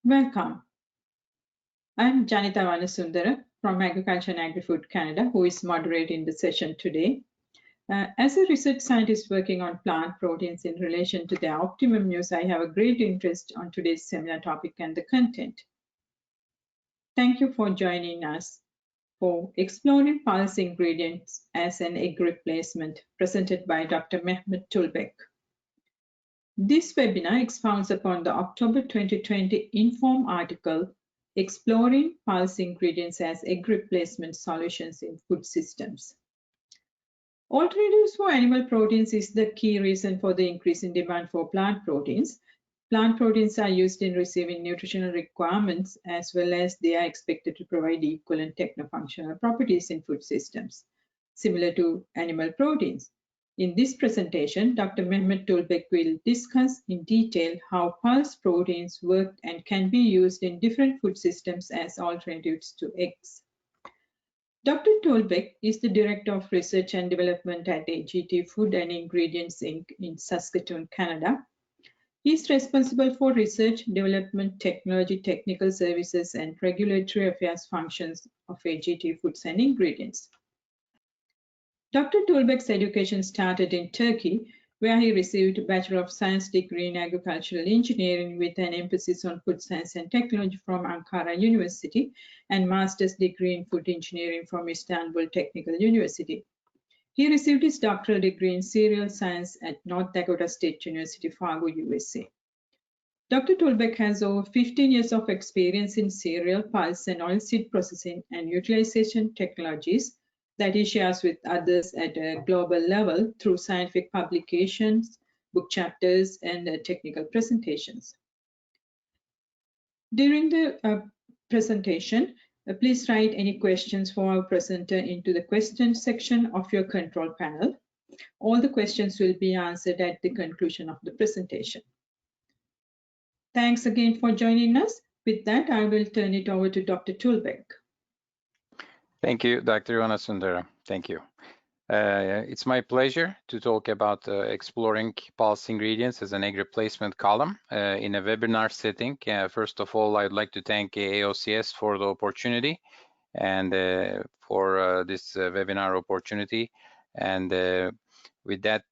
Welcome. I'm Janita Vanasundara from Agriculture and Agri-Food Canada, who is moderating the session today. As a research scientist working on plant proteins in relation to their optimum use, I have a great interest on today's seminar topic and the content. Thank you for joining us for Exploring Pulse Ingredients as an Egg Replacement, presented by Dr. Mehmet Tulbek. This webinar expounds upon the October 2020 Inform article, Exploring Pulse Ingredients as Egg Replacement Solutions in Food Systems. Alternatives for animal proteins is the key reason for the increase in demand for plant proteins. Plant proteins are used in receiving nutritional requirements as well as they are expected to provide equivalent technofunctional properties in food systems, similar to animal proteins. In this presentation, Dr. Mehmet Tulbek will discuss in detail how pulse proteins work and can be used in different food systems as alternatives to eggs. Dr. Tulbek is the Director of Research and Development at AGT Food and Ingredients Inc. in Saskatoon, Canada. He is responsible for research, development, technology, technical services, and regulatory affairs functions of AGT Foods and Ingredients. Dr. Tulbek's education started in Turkey, where he received a Bachelor of Science degree in Agricultural Engineering with an emphasis on Food Science and Technology from Ankara University and Master's degree in Food Engineering from Istanbul Technical University. He received his doctoral degree in Cereal Science at North Dakota State University, Fargo, USA. Dr. Tulbek has over 15 years of experience in cereal, pulse, and oilseed processing and utilization technologies that he shares with others at a global level through scientific publications, book chapters, and technical presentations. During the presentation, please write any questions for our presenter into the questions section of your control panel. All the questions will be answered at the conclusion of the presentation. Thanks again for joining us. With that, I will turn it over to Dr. Tulbek. Thank you, Dr. Vanasundara. Thank you. It's my pleasure to talk about exploring pulse ingredients as an egg replacement column in a webinar setting. First of all, I'd like to thank AOCS for the opportunity and for this webinar opportunity. And with that,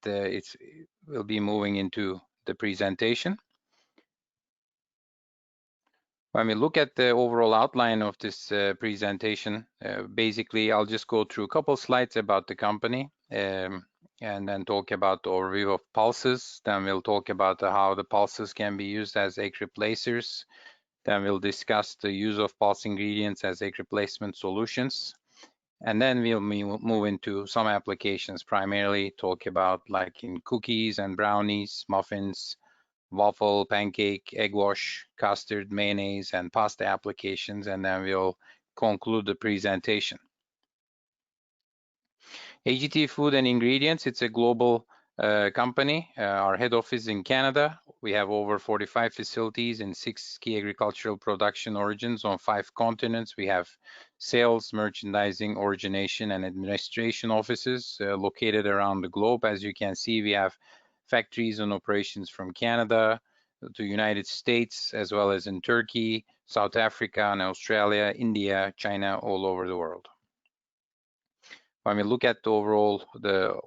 we'll be moving into the presentation. When we look at the overall outline of this presentation, basically I'll just go through a couple slides about the company and then talk about the overview of pulses. Then we'll talk about how the pulses can be used as egg replacers. Then we'll discuss the use of pulse ingredients as egg replacement solutions. And then we'll move into some applications, primarily talk about like in cookies and brownies, muffins, waffle, pancake, egg wash, custard, mayonnaise, and pasta applications, and then we'll conclude the presentation. AGT Food and Ingredients, it's a global company. Our head office is in Canada. We have over 45 facilities in 6 key agricultural production origins on 5 continents. We have sales, merchandising, origination, and administration offices located around the globe. As you can see, we have factories and operations from Canada to United States, as well as in Turkey, South Africa, and Australia, India, China, all over the world. When we look at the overall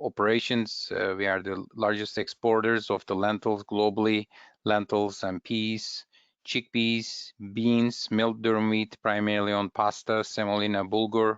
operations, we are the largest exporters of the lentils globally, lentils and peas, chickpeas, beans, milled durum wheat, primarily on pasta, semolina, bulgur,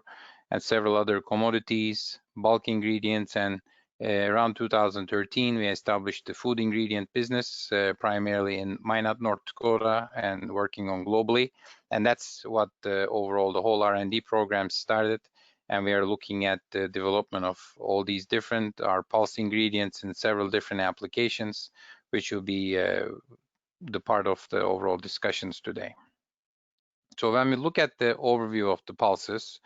and several other commodities, bulk ingredients, and around 2013, we established the food ingredient business, primarily in Minot, North Dakota, and working on globally. And that's what overall the whole R&D program started. And we are looking at the development of all these different, our pulse ingredients in several different applications, which will be the part of the overall discussions today. So when we look at the overview of the pulses,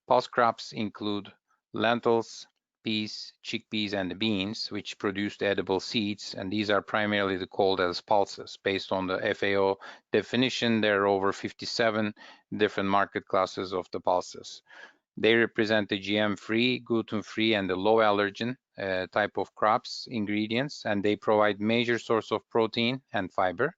pulse crops include lentils, peas, chickpeas, and the beans, which produce the edible seeds, and these are primarily called as pulses. Based on the FAO definition, there are over 57 different market classes of the pulses. They represent the GM-free, gluten-free, and the low allergen type of crops ingredients, and they provide major source of protein and fiber.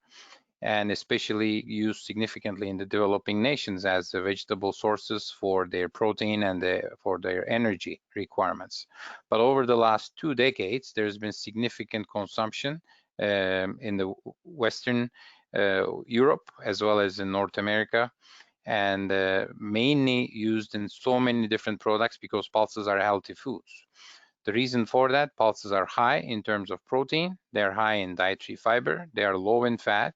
and especially used significantly in the developing nations as the vegetable sources for their protein and for their energy requirements. But over the last 2 decades, there's been significant consumption in the Western Europe as well as in North America, and mainly used in so many different products because pulses are healthy foods. The reason for that, pulses are high in terms of protein, they're high in dietary fiber, they are low in fat,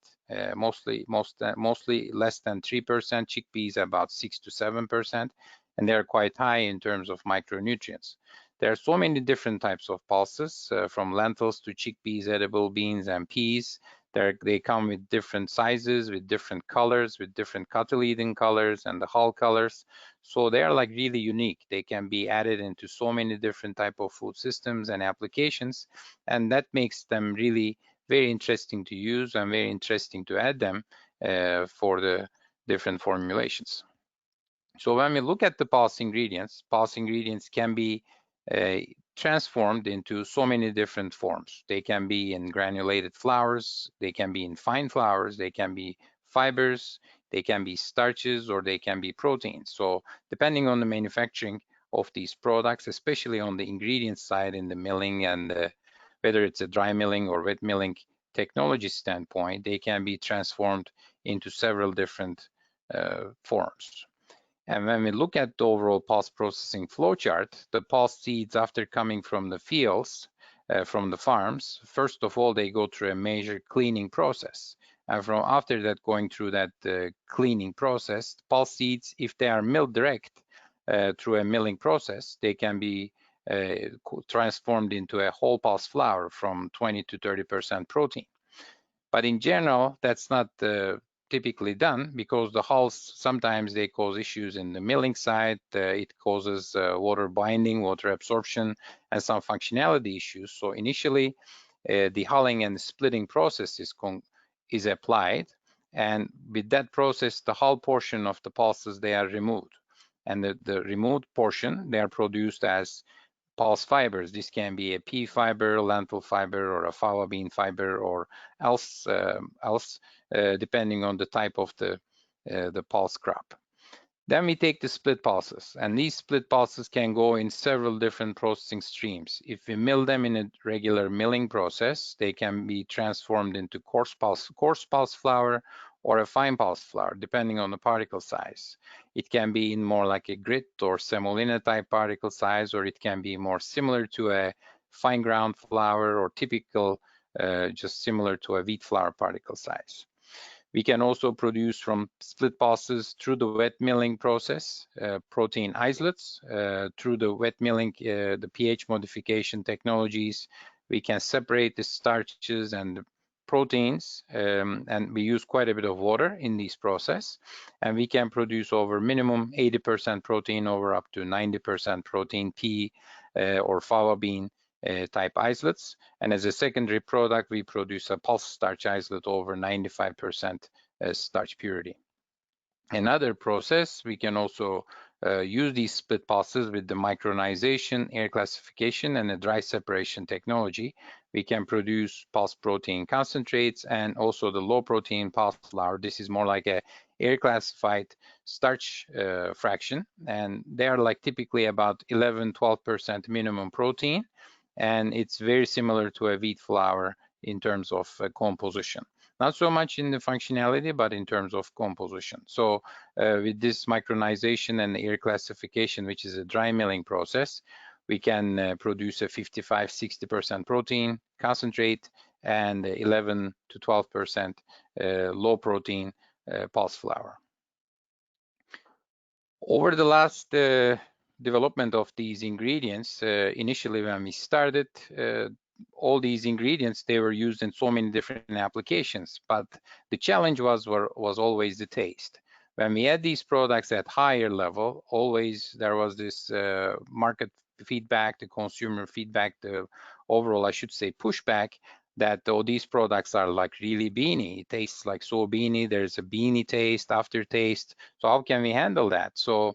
mostly less than 3%, chickpeas about 6 to 7%, and they're quite high in terms of micronutrients. There are so many different types of pulses, from lentils to chickpeas, edible beans, and peas. They come with different sizes, with different colors, with different cotyledon colors and the hull colors. So they are like really unique. They can be added into so many different type of food systems and applications, and that makes them really very interesting to use and very interesting to add them for the different formulations. So when we look at the pulse ingredients can be transformed into so many different forms. They can be in granulated flours, they can be in fine flours, they can be fibers, they can be starches, or they can be proteins. So depending on the manufacturing of these products, especially on the ingredient side in the milling and whether it's a dry milling or wet milling technology standpoint, they can be transformed into several different forms. And when we look at the overall pulse processing flowchart, the pulse seeds, after coming from the fields, from the farms, first of all, they go through a major cleaning process. And after that, going through that cleaning process, pulse seeds, if they are milled direct through a milling process, they can be transformed into a whole pulse flour from 20 to 30% protein. But in general, that's not typically done because the hulls, sometimes they cause issues in the milling side. It causes water binding, water absorption, and some functionality issues. So initially, the hulling and splitting process is applied. And with that process, the hull portion of the pulses, they are removed. And the removed portion, they are produced as pulse fibers. This can be a pea fiber, lentil fiber, or a fava bean fiber, or else depending on the type of the pulse crop. Then we take the split pulses, and these split pulses can go in several different processing streams. If we mill them in a regular milling process, they can be transformed into coarse pulse flour or a fine pulse flour, depending on the particle size. It can be in more like a grit or semolina type particle size, or it can be more similar to a fine ground flour or typical, just similar to a wheat flour particle size. We can also produce from split pulses through the wet milling process, protein isolates, through the wet milling, the pH modification technologies. We can separate the starches and the proteins, and we use quite a bit of water in this process. And we can produce over minimum 80% protein over up to 90% protein, pea or fava bean type isolates. And as a secondary product, we produce a pulse starch isolate over 95% starch purity. Another process, we can also use these split pulses with the micronization, air classification, and the dry separation technology. We can produce pulse protein concentrates and also the low protein pulse flour. This is more like a air classified starch fraction, and they are like typically about 11-12% minimum protein, and it's very similar to a wheat flour in terms of composition. Not so much in the functionality, but in terms of composition. So with this micronization and air classification, which is a dry milling process, we can produce a 55-60% protein concentrate and 11 to 12% low protein pulse flour. Over the last development of these ingredients, initially when we started, all these ingredients, they were used in so many different applications, but the challenge was always the taste. When we had these products at higher level, always there was this market feedback, the consumer feedback, the overall, I should say, pushback that these products are like really beany. It tastes like so beany. There's a beany taste, aftertaste. So how can we handle that? So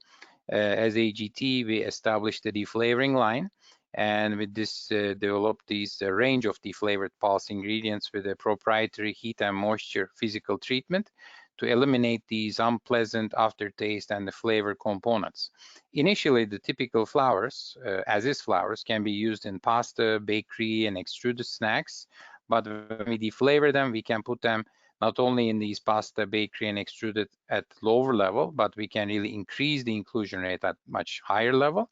as AGT, we established the deflavoring line, And with this, developed these range of deflavored pulse ingredients with a proprietary heat and moisture physical treatment to eliminate these unpleasant aftertaste and the flavor components. Initially, the typical flours, as-is flours, can be used in pasta, bakery, and extruded snacks. But when we deflavor them, we can put them not only in these pasta, bakery, and extruded at lower level, but we can really increase the inclusion rate at much higher level.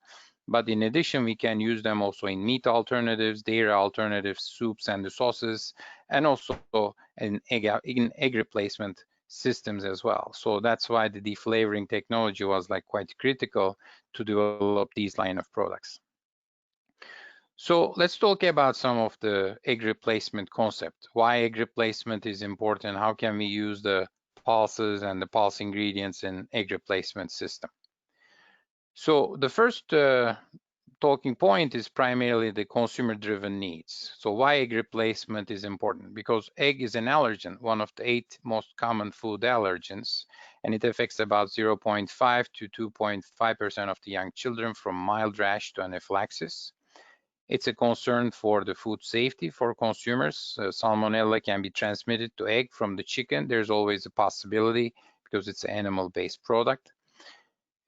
But in addition, we can use them also in meat alternatives, dairy alternatives, soups, and the sauces, and also in egg replacement systems as well. So that's why the deflavoring technology was like quite critical to develop these line of products. So let's talk about some of the egg replacement concept. Why egg replacement is important? How can we use the pulses and the pulse ingredients in egg replacement system? So the first talking point is primarily the consumer-driven needs. So why egg replacement is important? Because egg is an allergen, one of the 8 most common food allergens, and it affects about 0.5 to 2.5% of the young children from mild rash to anaphylaxis. It's a concern for the food safety for consumers. Salmonella can be transmitted to egg from the chicken. There's always a possibility because it's an animal-based product.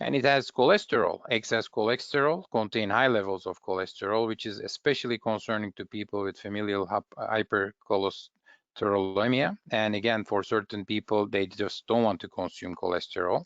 And it has cholesterol. Eggs has cholesterol, contain high levels of cholesterol, which is especially concerning to people with familial hypercholesterolemia. And again, for certain people, they just don't want to consume cholesterol.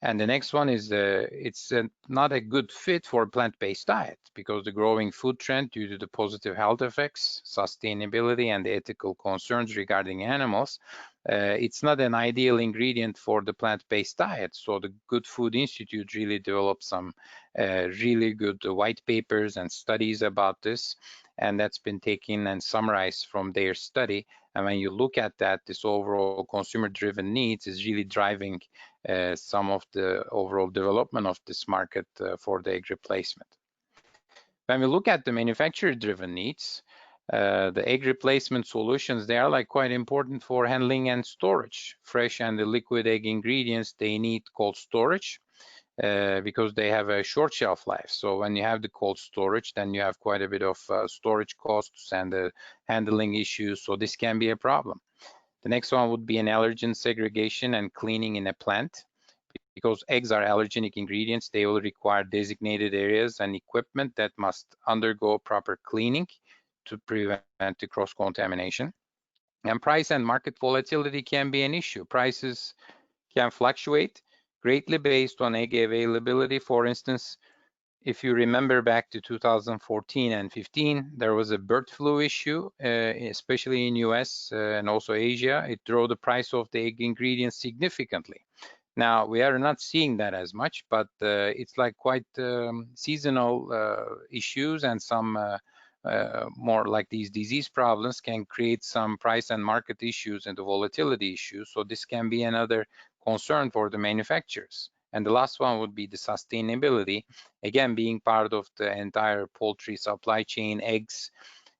And the next one is it's not a good fit for plant-based diet because the growing food trend due to the positive health effects, sustainability, and the ethical concerns regarding animals, it's not an ideal ingredient for the plant-based diet. So the Good Food Institute really developed some really good white papers and studies about this, and that's been taken and summarized from their study. And when you look at that, this overall consumer-driven needs is really driving some of the overall development of this market for the egg replacement. When we look at the manufacturer-driven needs, the egg replacement solutions, they are like quite important for handling and storage. Fresh and the liquid egg ingredients, they need cold storage because they have a short shelf life. So when you have the cold storage, then you have quite a bit of storage costs and handling issues. So this can be a problem. The next one would be an allergen segregation and cleaning in a plant. Because eggs are allergenic ingredients, they will require designated areas and equipment that must undergo proper cleaning to prevent the cross-contamination. And price and market volatility can be an issue. Prices can fluctuate greatly based on egg availability. For instance, if you remember back to 2014 and 15, there was a bird flu issue, especially in US and also Asia. It drove the price of the egg ingredients significantly. Now, we are not seeing that as much, but it's like quite seasonal issues, and some more like these disease problems can create some price and market issues and the volatility issues. So this can be another concern for the manufacturers. And the last one would be the sustainability. Again, being part of the entire poultry supply chain, eggs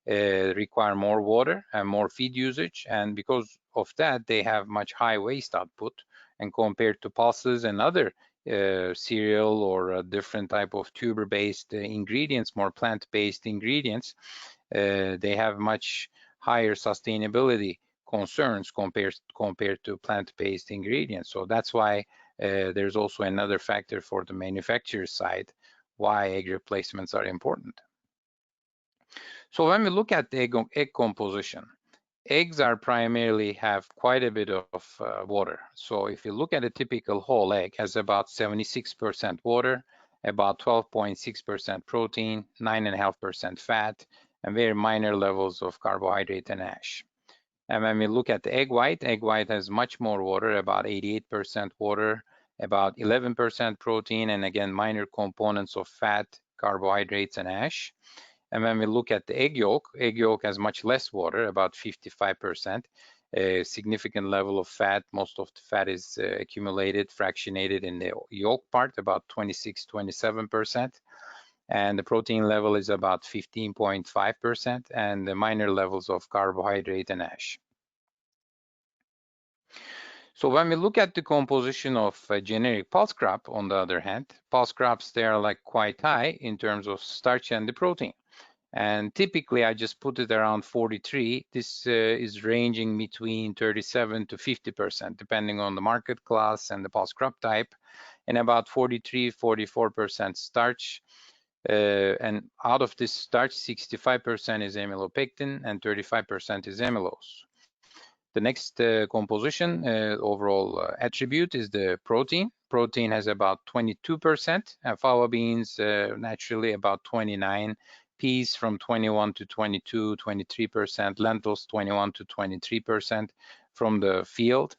require more water and more feed usage. And because of that, they have much high waste output. And compared to pulses and other cereal or a different type of tuber-based ingredients, more plant-based ingredients, they have much higher sustainability concerns compared to plant-based ingredients. So that's why there's also another factor for the manufacturer side why egg replacements are important. So when we look at the egg composition, eggs are primarily have quite a bit of water. So if you look at a typical whole egg, has about 76% water, about 12.6% protein, 9.5% fat, and very minor levels of carbohydrate and ash. And when we look at the egg white has much more water, about 88% water, about 11% protein, and again, minor components of fat, carbohydrates, and ash. And when we look at the egg yolk has much less water, about 55%, a significant level of fat. Most of the fat is accumulated, fractionated in the yolk part, about 26-27%. And the protein level is about 15.5%, and the minor levels of carbohydrate and ash. So when we look at the composition of a generic pulse crop, on the other hand, pulse crops, they are like quite high in terms of starch and the protein. And typically I just put it around 43. This is ranging between 37 to 50%, depending on the market class and the pulse crop type, and about 43, 44% starch. And out of this starch, 65% is amylopectin and 35% is amylose. The next composition, overall attribute, is the protein. Protein has about 22%, and fava beans naturally about 29%, peas from 21 to 22, 23%, lentils 21 to 23% from the field,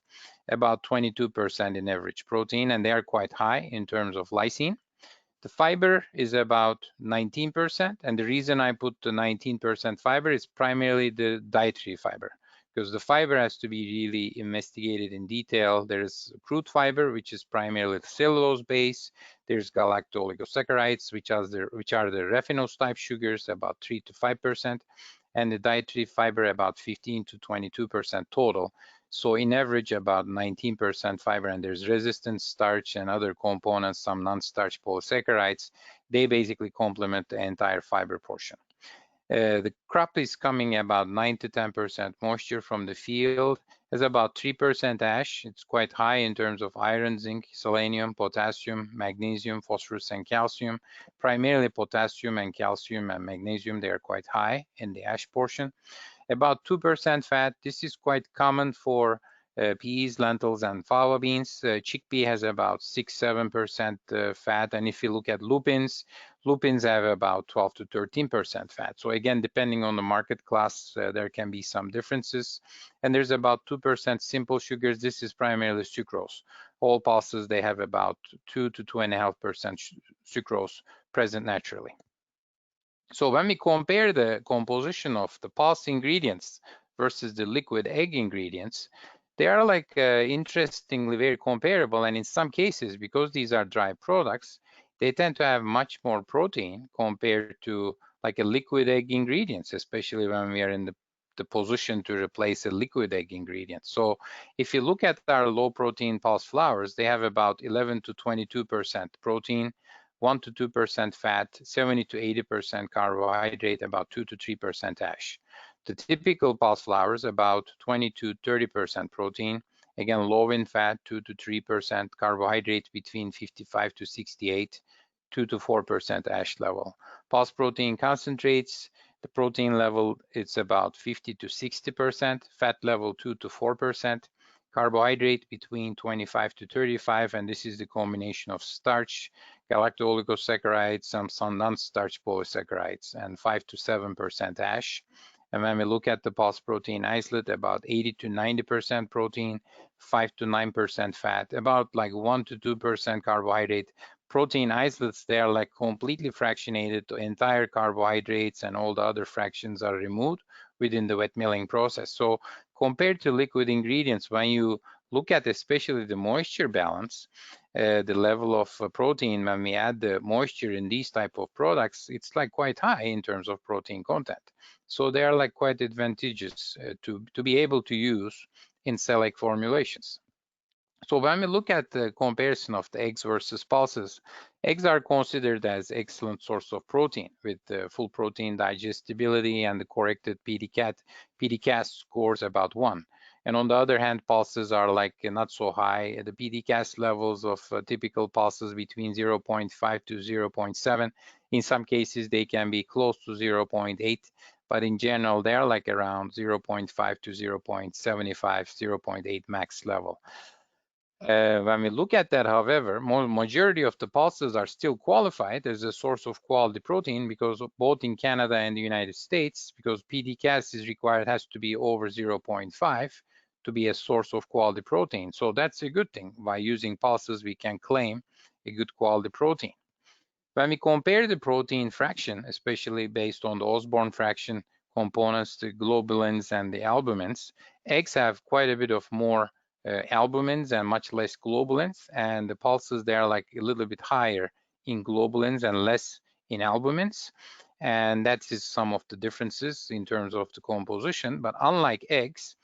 about 22% in average protein, and they are quite high in terms of lysine. The fiber is about 19%, and the reason I put the 19% fiber is primarily the dietary fiber, because the fiber has to be really investigated in detail. There's crude fiber, which is primarily cellulose base. There's galacto-oligosaccharides, which are the raffinose type sugars, about 3 to 5%, and the dietary fiber about 15 to 22% total. So in average, about 19% fiber, and there's resistant starch and other components, some non-starch polysaccharides. They basically complement the entire fiber portion. The crop is coming about 9 to 10% moisture from the field. Has about 3% ash. It's quite high in terms of iron, zinc, selenium, potassium, magnesium, phosphorus, and calcium. Primarily potassium and calcium and magnesium, they are quite high in the ash portion. About 2% fat. This is quite common for peas, lentils, and fava beans. Chickpea has about 6-7% fat, and if you look at lupins have about 12 to 13% fat. So again, depending on the market class, there can be some differences. And there's about 2% simple sugars. This is primarily sucrose. All pulses, they have about 2 to 2.5% sucrose present naturally. So when we compare the composition of the pulse ingredients versus the liquid egg ingredients, they are like interestingly very comparable. And in some cases, because these are dry products, they tend to have much more protein compared to like a liquid egg ingredients, especially when we are in the position to replace a liquid egg ingredient. So if you look at our low protein pulse flours, they have about 11 to 22% protein, 1 to 2% fat, 70 to 80% carbohydrate, about 2 to 3% ash. The typical pulse flours, about 20 to 30% protein, again low in fat, 2 to 3%, carbohydrate between 55 to 68, 2 to 4% ash level. Pulse protein concentrates, the protein level, it's about 50 to 60%, fat level 2 to 4%, carbohydrate between 25 to 35, and this is the combination of starch, galacto-oligosaccharides, some non-starch polysaccharides, and 5 to 7% ash. And when we look at the pulse protein isolate, about 80 to 90% protein, 5 to 9% fat, about like 1 to 2% carbohydrate. Protein isolates, they are like completely fractionated. The entire carbohydrates and all the other fractions are removed within the wet milling process. So compared to liquid ingredients, when you look at especially the moisture balance, the level of protein, when we add the moisture in these type of products, it's like quite high in terms of protein content. So they are like quite advantageous to be able to use in select formulations. So when we look at the comparison of the eggs versus pulses, eggs are considered as excellent source of protein with full protein digestibility, and the corrected PDCAS scores about 1. And on the other hand, pulses are like not so high. The PDCAS levels of typical pulses between 0.5 to 0.7. In some cases, they can be close to 0.8. But in general, they're like around 0.5 to 0.75, 0.8 max level. When we look at that, however, majority of the pulses are still qualified as a source of quality protein, because both in Canada and the United States, because PDCAS is required, has to be over 0.5 to be a source of quality protein. So that's a good thing. By using pulses, we can claim a good quality protein. When we compare the protein fraction, especially based on the Osborne fraction components, the globulins and the albumins, eggs have quite a bit of more albumins and much less globulins, and the pulses, they are like a little bit higher in globulins and less in albumins, and that is some of the differences in terms of the composition. But unlike eggs,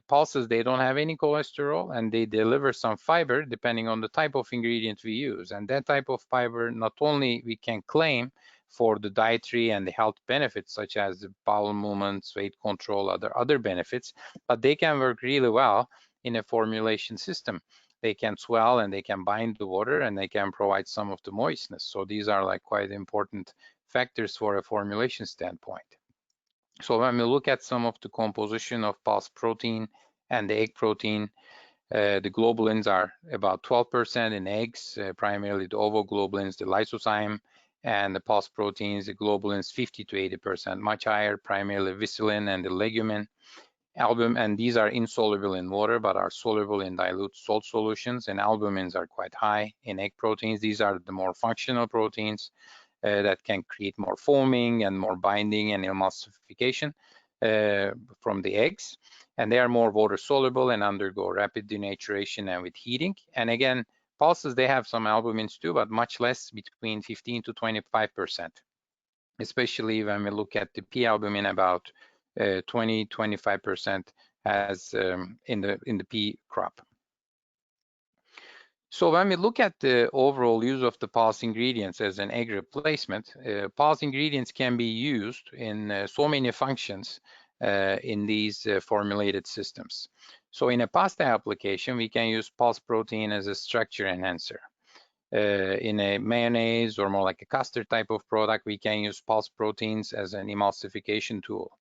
Pulses, they don't have any cholesterol, and they deliver some fiber depending on the type of ingredient we use. And that type of fiber, not only we can claim for the dietary and the health benefits, such as the bowel movements, weight control, other benefits, but they can work really well in a formulation system. They can swell and they can bind the water and they can provide some of the moistness. So these are like quite important factors for a formulation standpoint. So when we look at some of the composition of pulse protein and the egg protein, the globulins are about 12% in eggs, primarily the ovoglobulins, the lysozyme, and the pulse proteins, the globulins 50 to 80%, much higher, primarily visilin and the legumin. Albumin, and these are insoluble in water but are soluble in dilute salt solutions, and albumins are quite high in egg proteins. These are the more functional proteins that can create more foaming and more binding and emulsification from the eggs. And they are more water soluble and undergo rapid denaturation and with heating. And again, pulses, they have some albumins too, but much less, between 15 to 25%, especially when we look at the P albumin, about 20-25% as in the pea crop. So when we look at the overall use of the pulse ingredients as an egg replacement, pulse ingredients can be used in so many functions in these formulated systems. So in a pasta application, we can use pulse protein as a structure enhancer. In a mayonnaise or more like a custard type of product, we can use pulse proteins as an emulsification tool.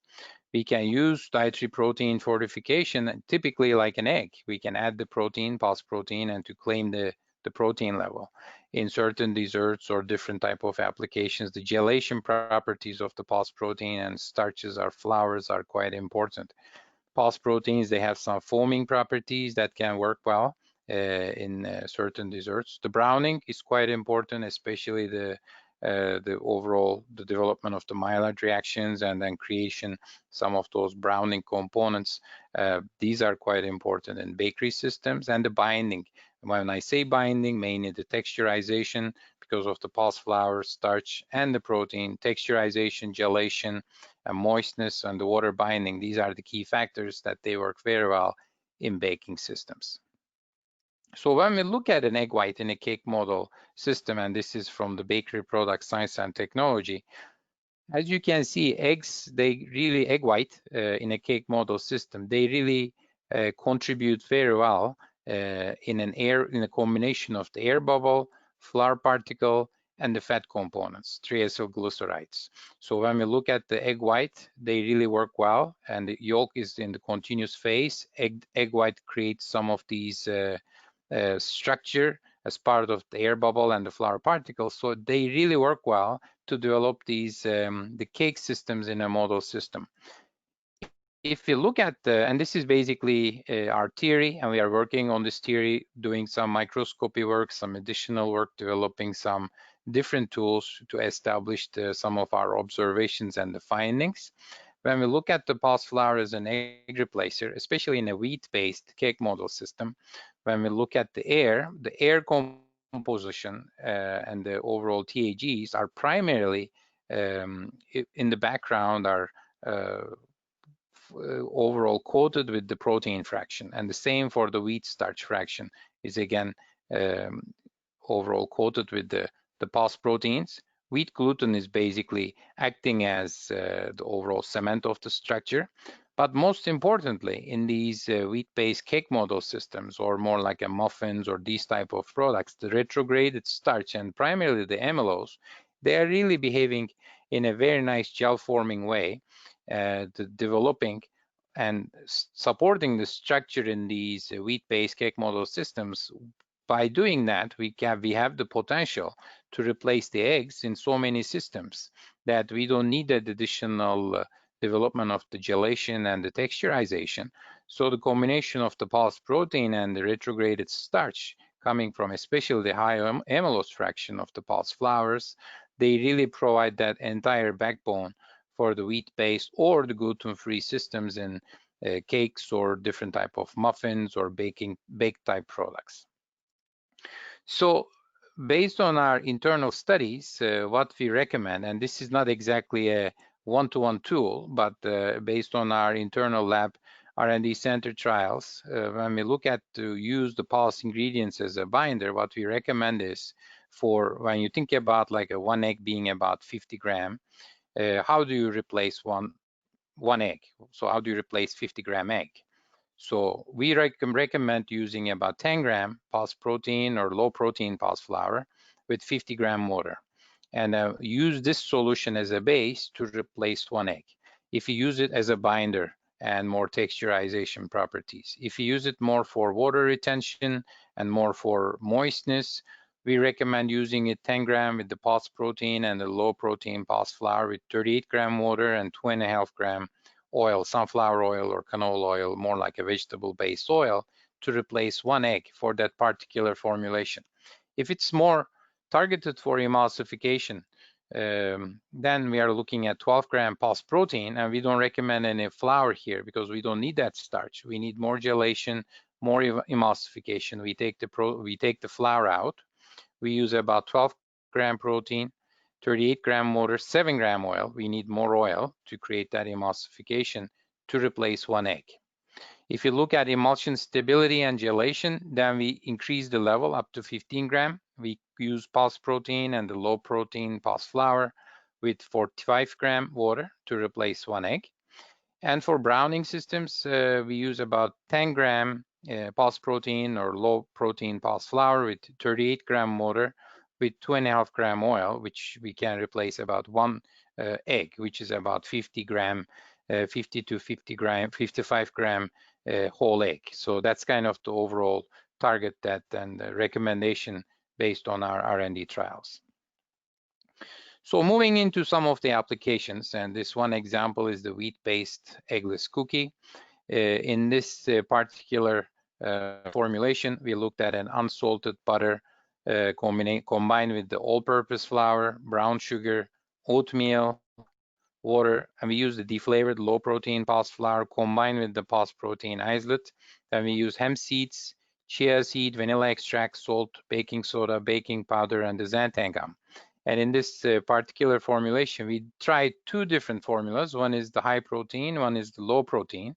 We can use dietary protein fortification, typically like an egg. We can add the protein, pulse protein, and to claim the protein level. In certain desserts or different type of applications, the gelation properties of the pulse protein and starches or flours are quite important. Pulse proteins, they have some foaming properties that can work well in certain desserts. The browning is quite important, especially the overall development of the Maillard reactions and then creation some of those browning components. These are quite important in bakery systems. And the binding, when I say binding, mainly the texturization because of the pulse flour, starch, and the protein, texturization, gelation, and moistness, and the water binding. These are the key factors that they work very well in baking systems. So when we look at an egg white in a cake model system, and this is from the Bakery Product Science and Technology, as you can see, eggs, they really, egg white in a cake model system, they really contribute very well in a combination of the air bubble, flour particle, and the fat components, triacylglycerides. So when we look at the egg white, they really work well, and the yolk is in the continuous phase. Egg white creates some of these structure as part of the air bubble and the flour particles. So they really work well to develop these the cake systems in a model system. If you look at and this is basically our theory, and we are working on this theory, doing some microscopy work, some additional work, developing some different tools to establish some of our observations and the findings. When we look at the pulse flour as an egg replacer, especially in a wheat-based cake model system, when we look at the air composition and the overall TAGs are primarily in the background are overall coated with the protein fraction, and the same for the wheat starch fraction is again overall coated with the pulse proteins. Wheat gluten is basically acting as the overall cement of the structure. But most importantly, in these wheat-based cake model systems, or more like a muffins or these type of products, the retrograded starch and primarily the amylose, they are really behaving in a very nice gel-forming way, developing and supporting the structure in these wheat-based cake model systems. By doing that, we have the potential to replace the eggs in so many systems that we don't need that additional development of the gelation and the texturization. So the combination of the pulse protein and the retrograded starch coming from especially the high amylose fraction of the pulse flours, they really provide that entire backbone for the wheat-based or the gluten-free systems in cakes or different type of muffins or baked type products. So based on our internal studies, what we recommend, and this is not exactly a one-to-one tool, but based on our internal lab R&D center trials, when we look at to use the pulse ingredients as a binder, what we recommend is for when you think about like a one egg being about 50 gram, how do you replace one egg? So how do you replace 50-gram egg? So we recommend using about 10 gram pulse protein or low protein pulse flour with 50 gram water, and use this solution as a base to replace one egg. If you use it as a binder and more texturization properties, if you use it more for water retention and more for moistness, we recommend using it 10 gram with the pulse protein and the low protein pulse flour with 38 gram water and 2.5 gram oil, sunflower oil or canola oil, more like a vegetable-based oil, to replace one egg for that particular formulation. If it's more targeted for emulsification, then we are looking at 12 gram pulse protein, and we don't recommend any flour here because we don't need that starch. We need more gelation, more emulsification. We take the flour out. We use about 12 gram protein, 38 gram water, 7 gram oil. We need more oil to create that emulsification to replace one egg. If you look at emulsion stability and gelation, then we increase the level up to 15 gram. We use pulse protein and the low protein pulse flour with 45 gram water to replace one egg. And for browning systems, we use about 10 gram pulse protein or low protein pulse flour with 38 gram water with 2.5 gram oil, which we can replace about one egg, which is about 50 gram, 50 to 50 gram, 55 gram whole egg. So that's kind of the overall target that and the recommendation based on our R&D trials. So moving into some of the applications, and this one example is the wheat-based eggless cookie. In this particular formulation, we looked at an unsalted butter combined with the all-purpose flour, brown sugar, oatmeal, water, and we use the deflavored low-protein pulse flour combined with the pulse protein isolate. Then we use hemp seeds, chia seed, vanilla extract, salt, baking soda, baking powder, and the xanthan gum. And in this particular formulation, we tried two different formulas. One is the high protein, one is the low protein.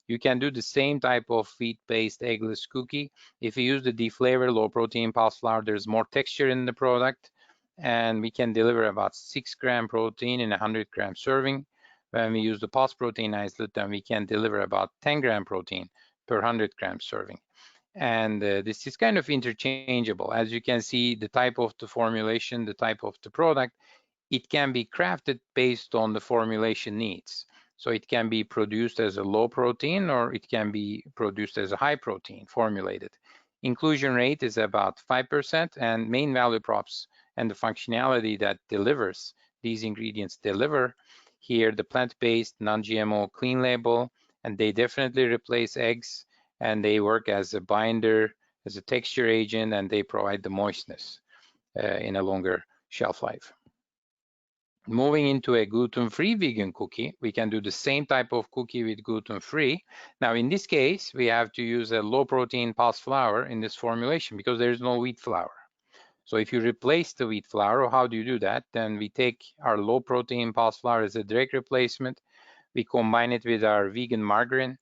You can do the same type of wheat-based eggless cookie. If you use the deflavored low protein pulse flour, there's more texture in the product, and we can deliver about 6 gram protein in a 100 gram serving. When we use the pulse protein isolate, then we can deliver about 10 gram protein per 100 gram serving. And this is kind of interchangeable. As you can see, the type of the formulation, the type of the product, it can be crafted based on the formulation needs. So it can be produced as a low protein or it can be produced as a high protein formulated. Inclusion rate is about 5%, and main value props and the functionality that delivers these ingredients deliver here, the plant-based, non-GMO, clean label, and they definitely replace eggs, and they work as a binder, as a texture agent, and they provide the moistness in a longer shelf life. Moving into a gluten-free vegan cookie, we can do the same type of cookie with gluten-free. Now, in this case, we have to use a low-protein pulse flour in this formulation because there is no wheat flour. So if you replace the wheat flour, how do you do that? Then we take our low-protein pulse flour as a direct replacement. We combine it with our vegan margarine,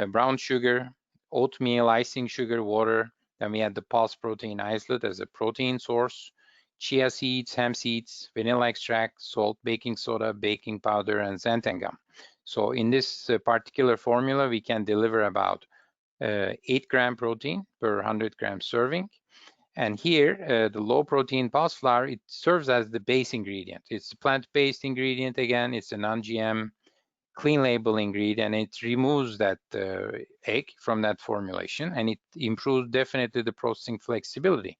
brown sugar, oatmeal, icing sugar, water. Then we add the pulse protein isolate as a protein source, chia seeds, hemp seeds, vanilla extract, salt, baking soda, baking powder, and xanthan gum. So in this particular formula, we can deliver about 8 gram protein per 100 gram serving. And here, the low protein pulse flour, it serves as the base ingredient. It's a plant-based ingredient again. It's a non-GM clean label ingredient, and it removes that egg from that formulation, and it improves definitely the processing flexibility.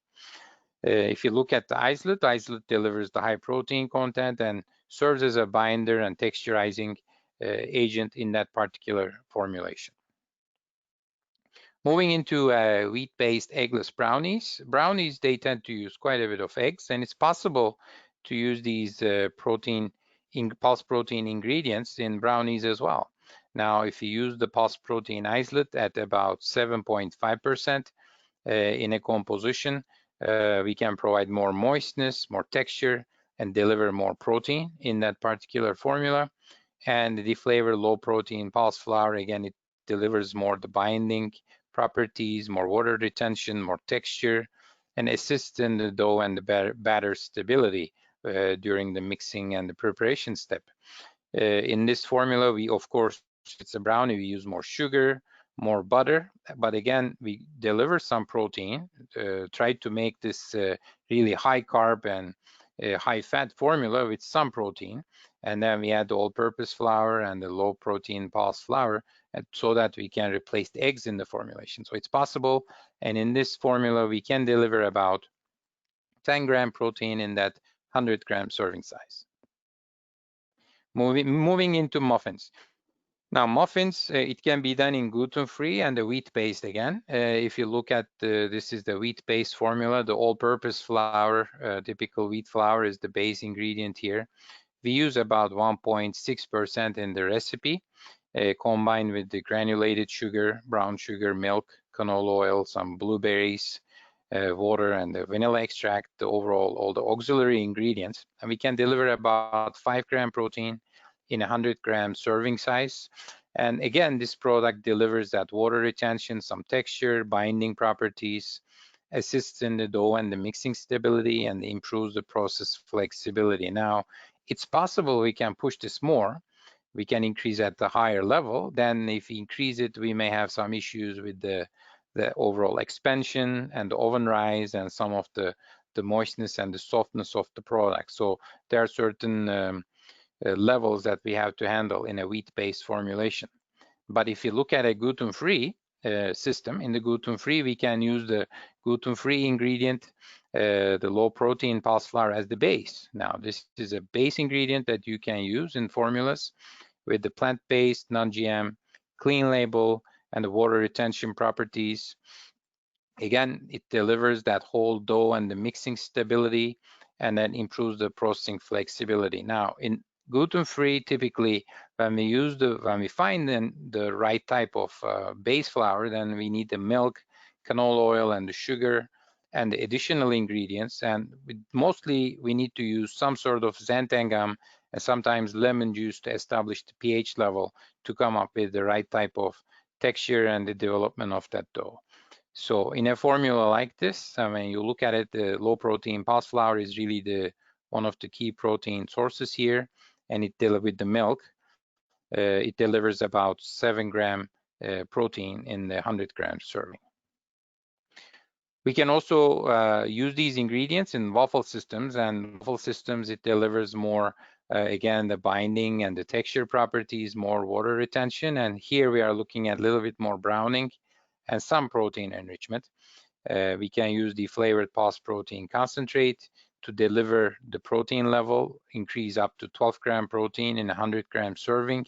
If you look at the isolate delivers the high protein content and serves as a binder and texturizing agent in that particular formulation. Moving into wheat-based eggless brownies. Brownies, they tend to use quite a bit of eggs, and it's possible to use these pulse protein ingredients in brownies as well. Now, if you use the pulse protein isolate at about 7.5% in a composition, we can provide more moistness, more texture, and deliver more protein in that particular formula. And the deflavored low protein pulse flour, again, it delivers more the binding properties, more water retention, more texture, and assists in the dough and the batter stability during the mixing and the preparation step. In this formula, we, of course, it's a brownie, we use more sugar, more butter, but again, we deliver some protein, try to make this really high carb and high fat formula with some protein. And then we add the all-purpose flour and the low protein pulse flour so that we can replace the eggs in the formulation. So it's possible. And in this formula, we can deliver about 10 gram protein in that 100 gram serving size. Moving into muffins. Now, muffins, it can be done in gluten-free and the wheat-based again. If you look at this is the wheat-based formula, the all-purpose flour, typical wheat flour is the base ingredient here. We use about 1.6% in the recipe, combined with the granulated sugar, brown sugar, milk, canola oil, some blueberries, water, and the vanilla extract, the overall, all the auxiliary ingredients. And we can deliver about 5 gram protein in 100 gram serving size. And again, this product delivers that water retention, some texture, binding properties, assists in the dough and the mixing stability, and improves the process flexibility. Now, it's possible we can push this more. We can increase at the higher level. Then if we increase it, we may have some issues with the overall expansion and the oven rise and some of the moistness and the softness of the product. So there are certain levels that we have to handle in a wheat-based formulation. But if you look at a gluten-free system, in the gluten-free, we can use the gluten-free ingredient, the low-protein pulse flour as the base. Now, this is a base ingredient that you can use in formulas with the plant-based, non-GM, clean label, and the water retention properties. Again, it delivers that whole dough and the mixing stability, and then improves the processing flexibility. Now, in gluten-free, typically, when we find the right type of base flour, then we need the milk, canola oil, and the sugar, and the additional ingredients. And mostly, we need to use some sort of xanthan gum and sometimes lemon juice to establish the pH level to come up with the right type of texture and the development of that dough. So in a formula like this, when you look at it, the low protein pulse flour is really one of the key protein sources here, and with the milk, it delivers about 7 gram protein in the 100 gram serving. We can also use these ingredients in waffle systems, and waffle systems, it delivers more, again, the binding and the texture properties, more water retention, and here we are looking at a little bit more browning and some protein enrichment. We can use the flavored pulse protein concentrate to deliver the protein level, increase up to 12 gram protein in 100 gram serving,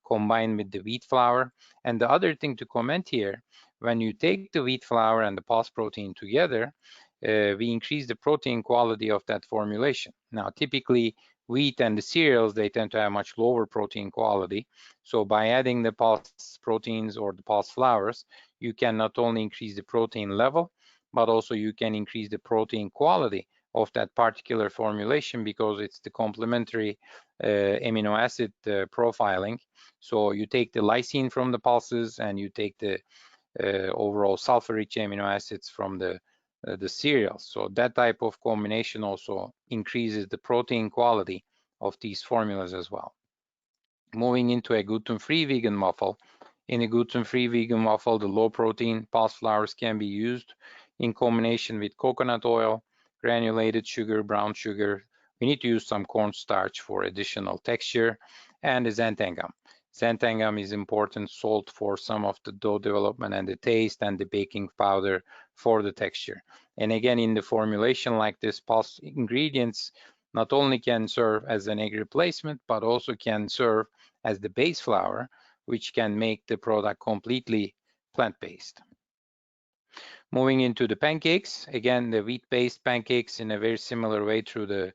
combined with the wheat flour. And the other thing to comment here, when you take the wheat flour and the pulse protein together, we increase the protein quality of that formulation. Now, typically, wheat and the cereals, they tend to have much lower protein quality. So by adding the pulse proteins or the pulse flours, you can not only increase the protein level, but also you can increase the protein quality of that particular formulation because it's the complementary amino acid profiling. So you take the lysine from the pulses and you take the overall sulfur-rich amino acids from the cereals. So that type of combination also increases the protein quality of these formulas as well. Moving into a gluten-free vegan waffle. In a gluten-free vegan waffle, the low-protein pulse flours can be used in combination with coconut oil, granulated sugar, brown sugar. We need to use some cornstarch for additional texture, and the xanthan gum. Xanthan gum is important salt for some of the dough development and the taste, and the baking powder for the texture. And again, in the formulation like this, pulse ingredients not only can serve as an egg replacement, but also can serve as the base flour, which can make the product completely plant-based. Moving into the pancakes, again, the wheat-based pancakes in a very similar way through the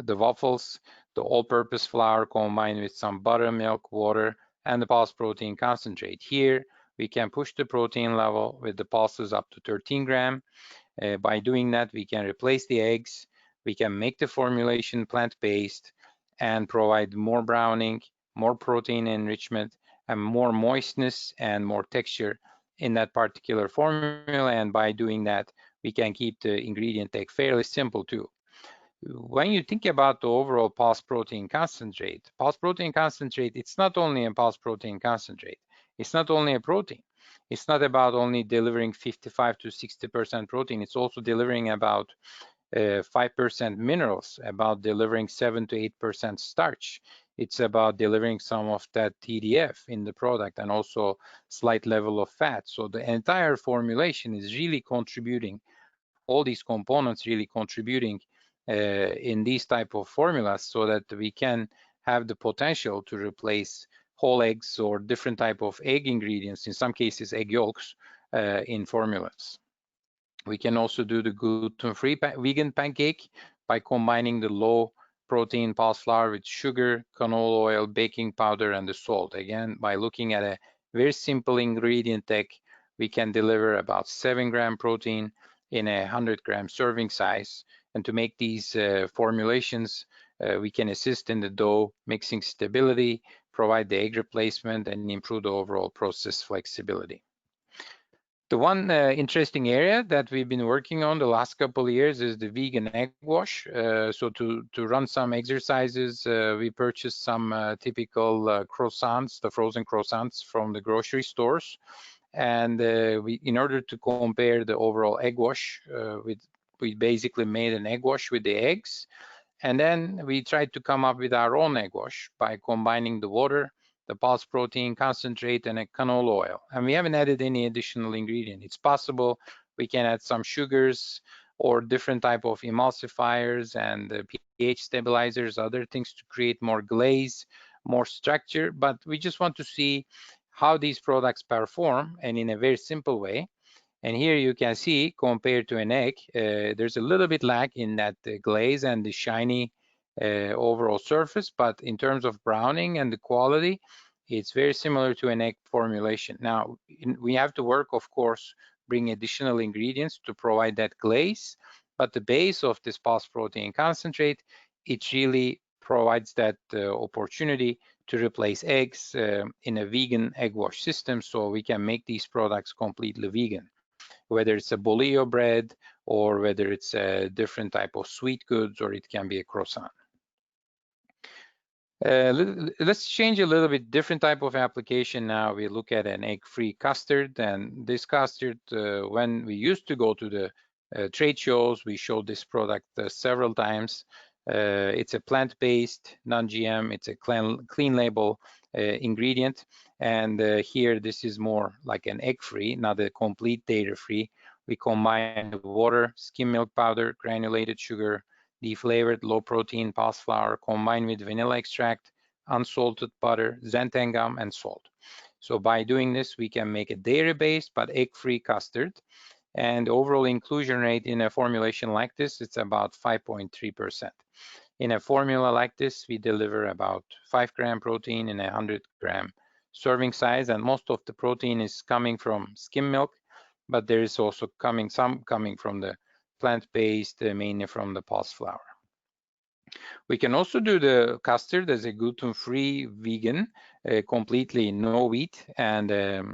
waffles, the all-purpose flour combined with some butter, milk, water, and the pulse protein concentrate. Here, we can push the protein level with the pulses up to 13 gram. By doing that, we can replace the eggs, we can make the formulation plant-based, and provide more browning, more protein enrichment, and more moistness and more texture in that particular formula. And by doing that, we can keep the ingredient tag fairly simple too. When you think about the overall pulse protein concentrate, it's not only a pulse protein concentrate. It's not only a protein. It's not about only delivering 55 to 60% protein. It's also delivering about 5% minerals, about delivering 7 to 8% starch. It's about delivering some of that TDF in the product and also slight level of fat. So the entire formulation is really contributing, all these components really contributing in these type of formulas so that we can have the potential to replace whole eggs or different type of egg ingredients, in some cases egg yolks, in formulas. We can also do the gluten-free vegan pancake by combining the low protein pulse flour with sugar, canola oil, baking powder, and the salt. Again, by looking at a very simple ingredient tag, we can deliver about 7-gram protein in a 100-gram serving size. And to make these formulations, we can assist in the dough mixing stability, provide the egg replacement, and improve the overall process flexibility. The one interesting area that we've been working on the last couple of years is the vegan egg wash. So to run some exercises, we purchased some typical croissants, the frozen croissants from the grocery stores. And in order to compare the overall egg wash, we basically made an egg wash with the eggs. And then we tried to come up with our own egg wash by combining the water, the pulse protein concentrate, and a canola oil. And we haven't added any additional ingredient. It's possible we can add some sugars or different type of emulsifiers and pH stabilizers, other things to create more glaze, more structure. But we just want to see how these products perform, and in a very simple way. And here you can see, compared to an egg, there's a little bit lag in that glaze and the shiny overall surface, but in terms of browning and the quality, it's very similar to an egg formulation. Now, we have to work, of course, bring additional ingredients to provide that glaze, but the base of this pulse protein concentrate, it really provides that opportunity to replace eggs in a vegan egg wash system, so we can make these products completely vegan, whether it's a bolillo bread or whether it's a different type of sweet goods, or it can be a croissant. Let's change a little bit, different type of application now. We look at an egg-free custard, and this custard, when we used to go to the trade shows, we showed this product several times. It's a plant-based, non-GM, it's a clean label ingredient. And here, this is more like an egg-free, not a complete dairy-free. We combine water, skim milk powder, granulated sugar, deflavored low-protein pulse flour, combined with vanilla extract, unsalted butter, xanthan gum, and salt. So by doing this, we can make a dairy-based but egg-free custard. And overall inclusion rate in a formulation like this, it's about 5.3%. In a formula like this, we deliver about 5-gram protein in a 100-gram serving size, and most of the protein is coming from skim milk, but there is also some coming from the plant-based, mainly from the pulse flour. We can also do the custard as a gluten-free vegan, completely no wheat and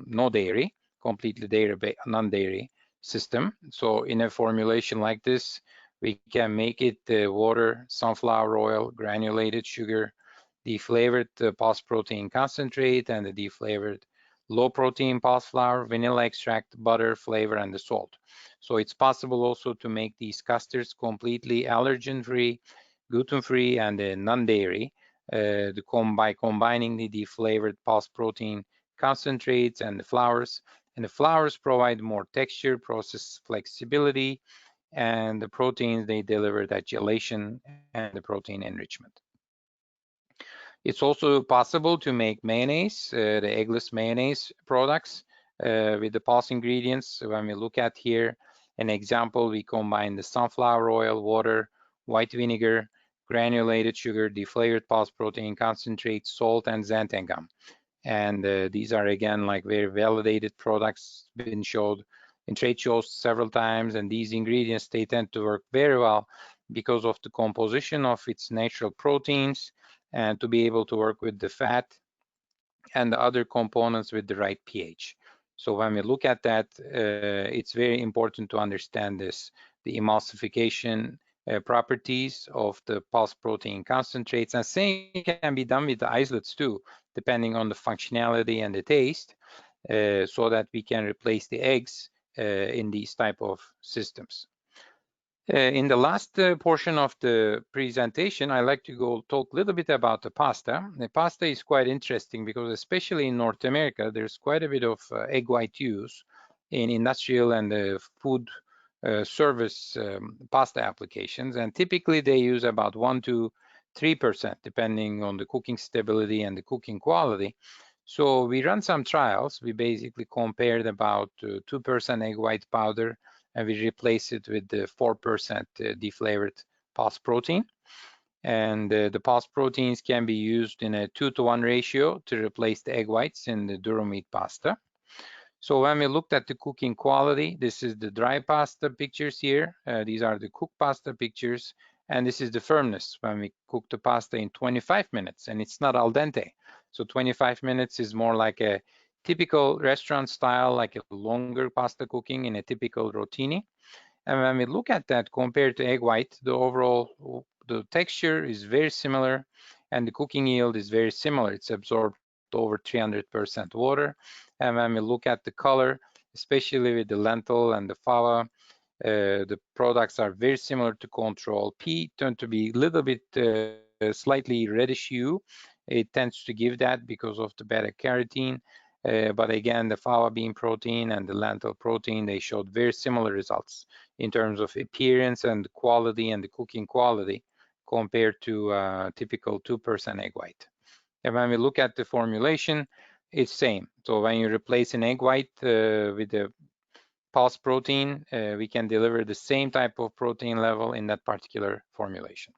no dairy, completely non-dairy system. So in a formulation like this, we can make it water, sunflower oil, granulated sugar, deflavored pulse protein concentrate, and the deflavored low protein pulse flour, vanilla extract, butter, flavor, and the salt. So it's possible also to make these custards completely allergen-free, gluten-free, and non-dairy by combining the deflavored pulse protein concentrates and the flours. And the flours provide more texture, process flexibility, and the proteins, they deliver that gelation and the protein enrichment. It's also possible to make mayonnaise, the eggless mayonnaise products with the pulse ingredients. When we look at here, an example, we combine the sunflower oil, water, white vinegar, granulated sugar, deflavored pulse protein concentrate, salt, and xanthan gum. And these are, again, like very validated products, been showed in trade shows several times. And these ingredients, they tend to work very well because of the composition of its natural proteins, and to be able to work with the fat and the other components with the right pH. So when we look at that, it's very important to understand this, the emulsification properties of the pulse protein concentrates, and same can be done with the isolates too, depending on the functionality and the taste, so that we can replace the eggs in these type of systems. In the last portion of the presentation, I'd like to go talk a little bit about the pasta. The pasta is quite interesting because especially in North America, there's quite a bit of egg white use in industrial and food service pasta applications. And typically they use about 1 to 3%, depending on the cooking stability and the cooking quality. So we run some trials. We basically compared about 2% egg white powder, and we replace it with the 4% deflavored pulse protein. And the pulse proteins can be used in a 2-to-1 ratio to replace the egg whites in the durum meat pasta. So when we looked at the cooking quality, this is the dry pasta pictures here. These are the cooked pasta pictures. And this is the firmness when we cook the pasta in 25 minutes, and it's not al dente. So 25 minutes is more like a typical restaurant style, like a longer pasta cooking in a typical rotini. And when we look at that compared to egg white, the overall, the texture is very similar and the cooking yield is very similar. It's absorbed over 300% water. And when we look at the color, especially with the lentil and the fava, the products are very similar to control. P tend to be a little bit slightly reddish hue. It tends to give that because of the beta carotene. But again, the fava bean protein and the lentil protein, they showed very similar results in terms of appearance and quality and the cooking quality compared to typical 2% egg white. And when we look at the formulation, it's same. So when you replace an egg white with the pulse protein, we can deliver the same type of protein level in that particular formulation.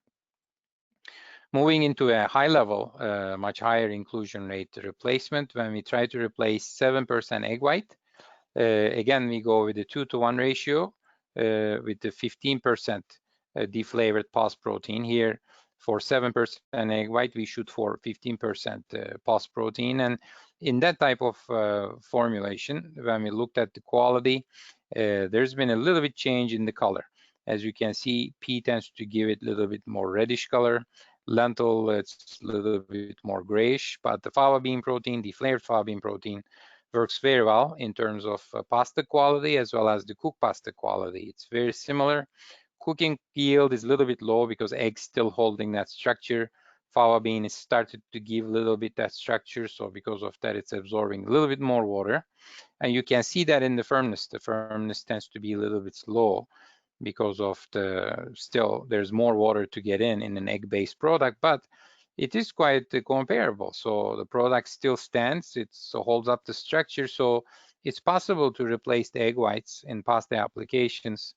Moving into a high level, much higher inclusion rate replacement, when we try to replace 7% egg white, again, we go with the 2-to-1 ratio with the 15% deflavored pulse protein. Here, for 7% egg white, we shoot for 15% pulse protein. And in that type of formulation, when we looked at the quality, there's been a little bit change in the color. As you can see, P tends to give it a little bit more reddish color. Lentil, it's a little bit more grayish, but the fava bean protein, deflavored fava bean protein, works very well in terms of pasta quality as well as the cooked pasta quality. It's very similar. Cooking yield is a little bit low because eggs still holding that structure. Fava bean is started to give a little bit that structure, so because of that, it's absorbing a little bit more water. And you can see that in the firmness. The firmness tends to be a little bit slow because of still there's more water to get in an egg-based product, but it is quite comparable. So the product still stands, it holds up the structure. So it's possible to replace the egg whites in pasta applications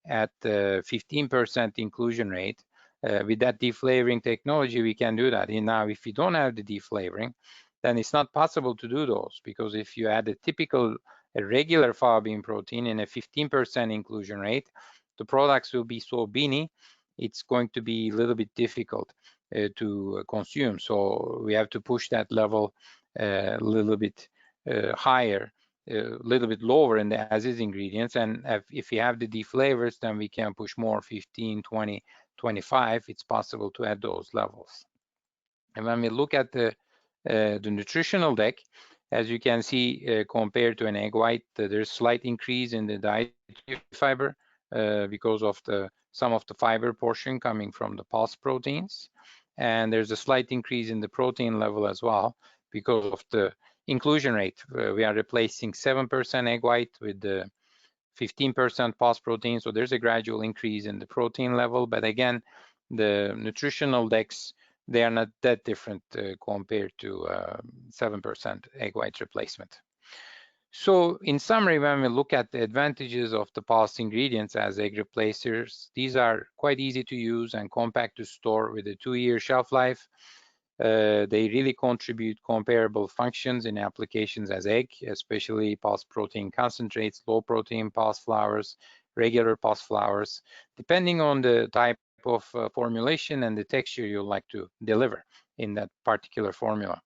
at 15% inclusion rate. With that deflavoring technology, we can do that. And now, if you don't have the deflavoring, then it's not possible to do those, because if you add a regular fava bean protein in a 15% inclusion rate, the products will be so beany, it's going to be a little bit difficult to consume. So we have to push that level a little bit higher, a little bit lower in the as-is ingredients. And if you have the deflavors, then we can push more, 15, 20, 25. It's possible to add those levels. And when we look at the nutritional deck, as you can see, compared to an egg white, there's slight increase in the dietary fiber because of some of the fiber portion coming from the pulse proteins. And there's a slight increase in the protein level as well because of the inclusion rate. We are replacing 7% egg white with the 15% pulse protein. So there's a gradual increase in the protein level. But again, the nutritional decks, they are not that different compared to 7% egg white replacement. So in summary, when we look at the advantages of the pulse ingredients as egg replacers, these are quite easy to use and compact to store with a 2-year shelf life. They really contribute comparable functions in applications as egg, especially pulse protein concentrates, low protein pulse flours, regular pulse flours, depending on the type of formulation and the texture you'd like to deliver in that particular formula.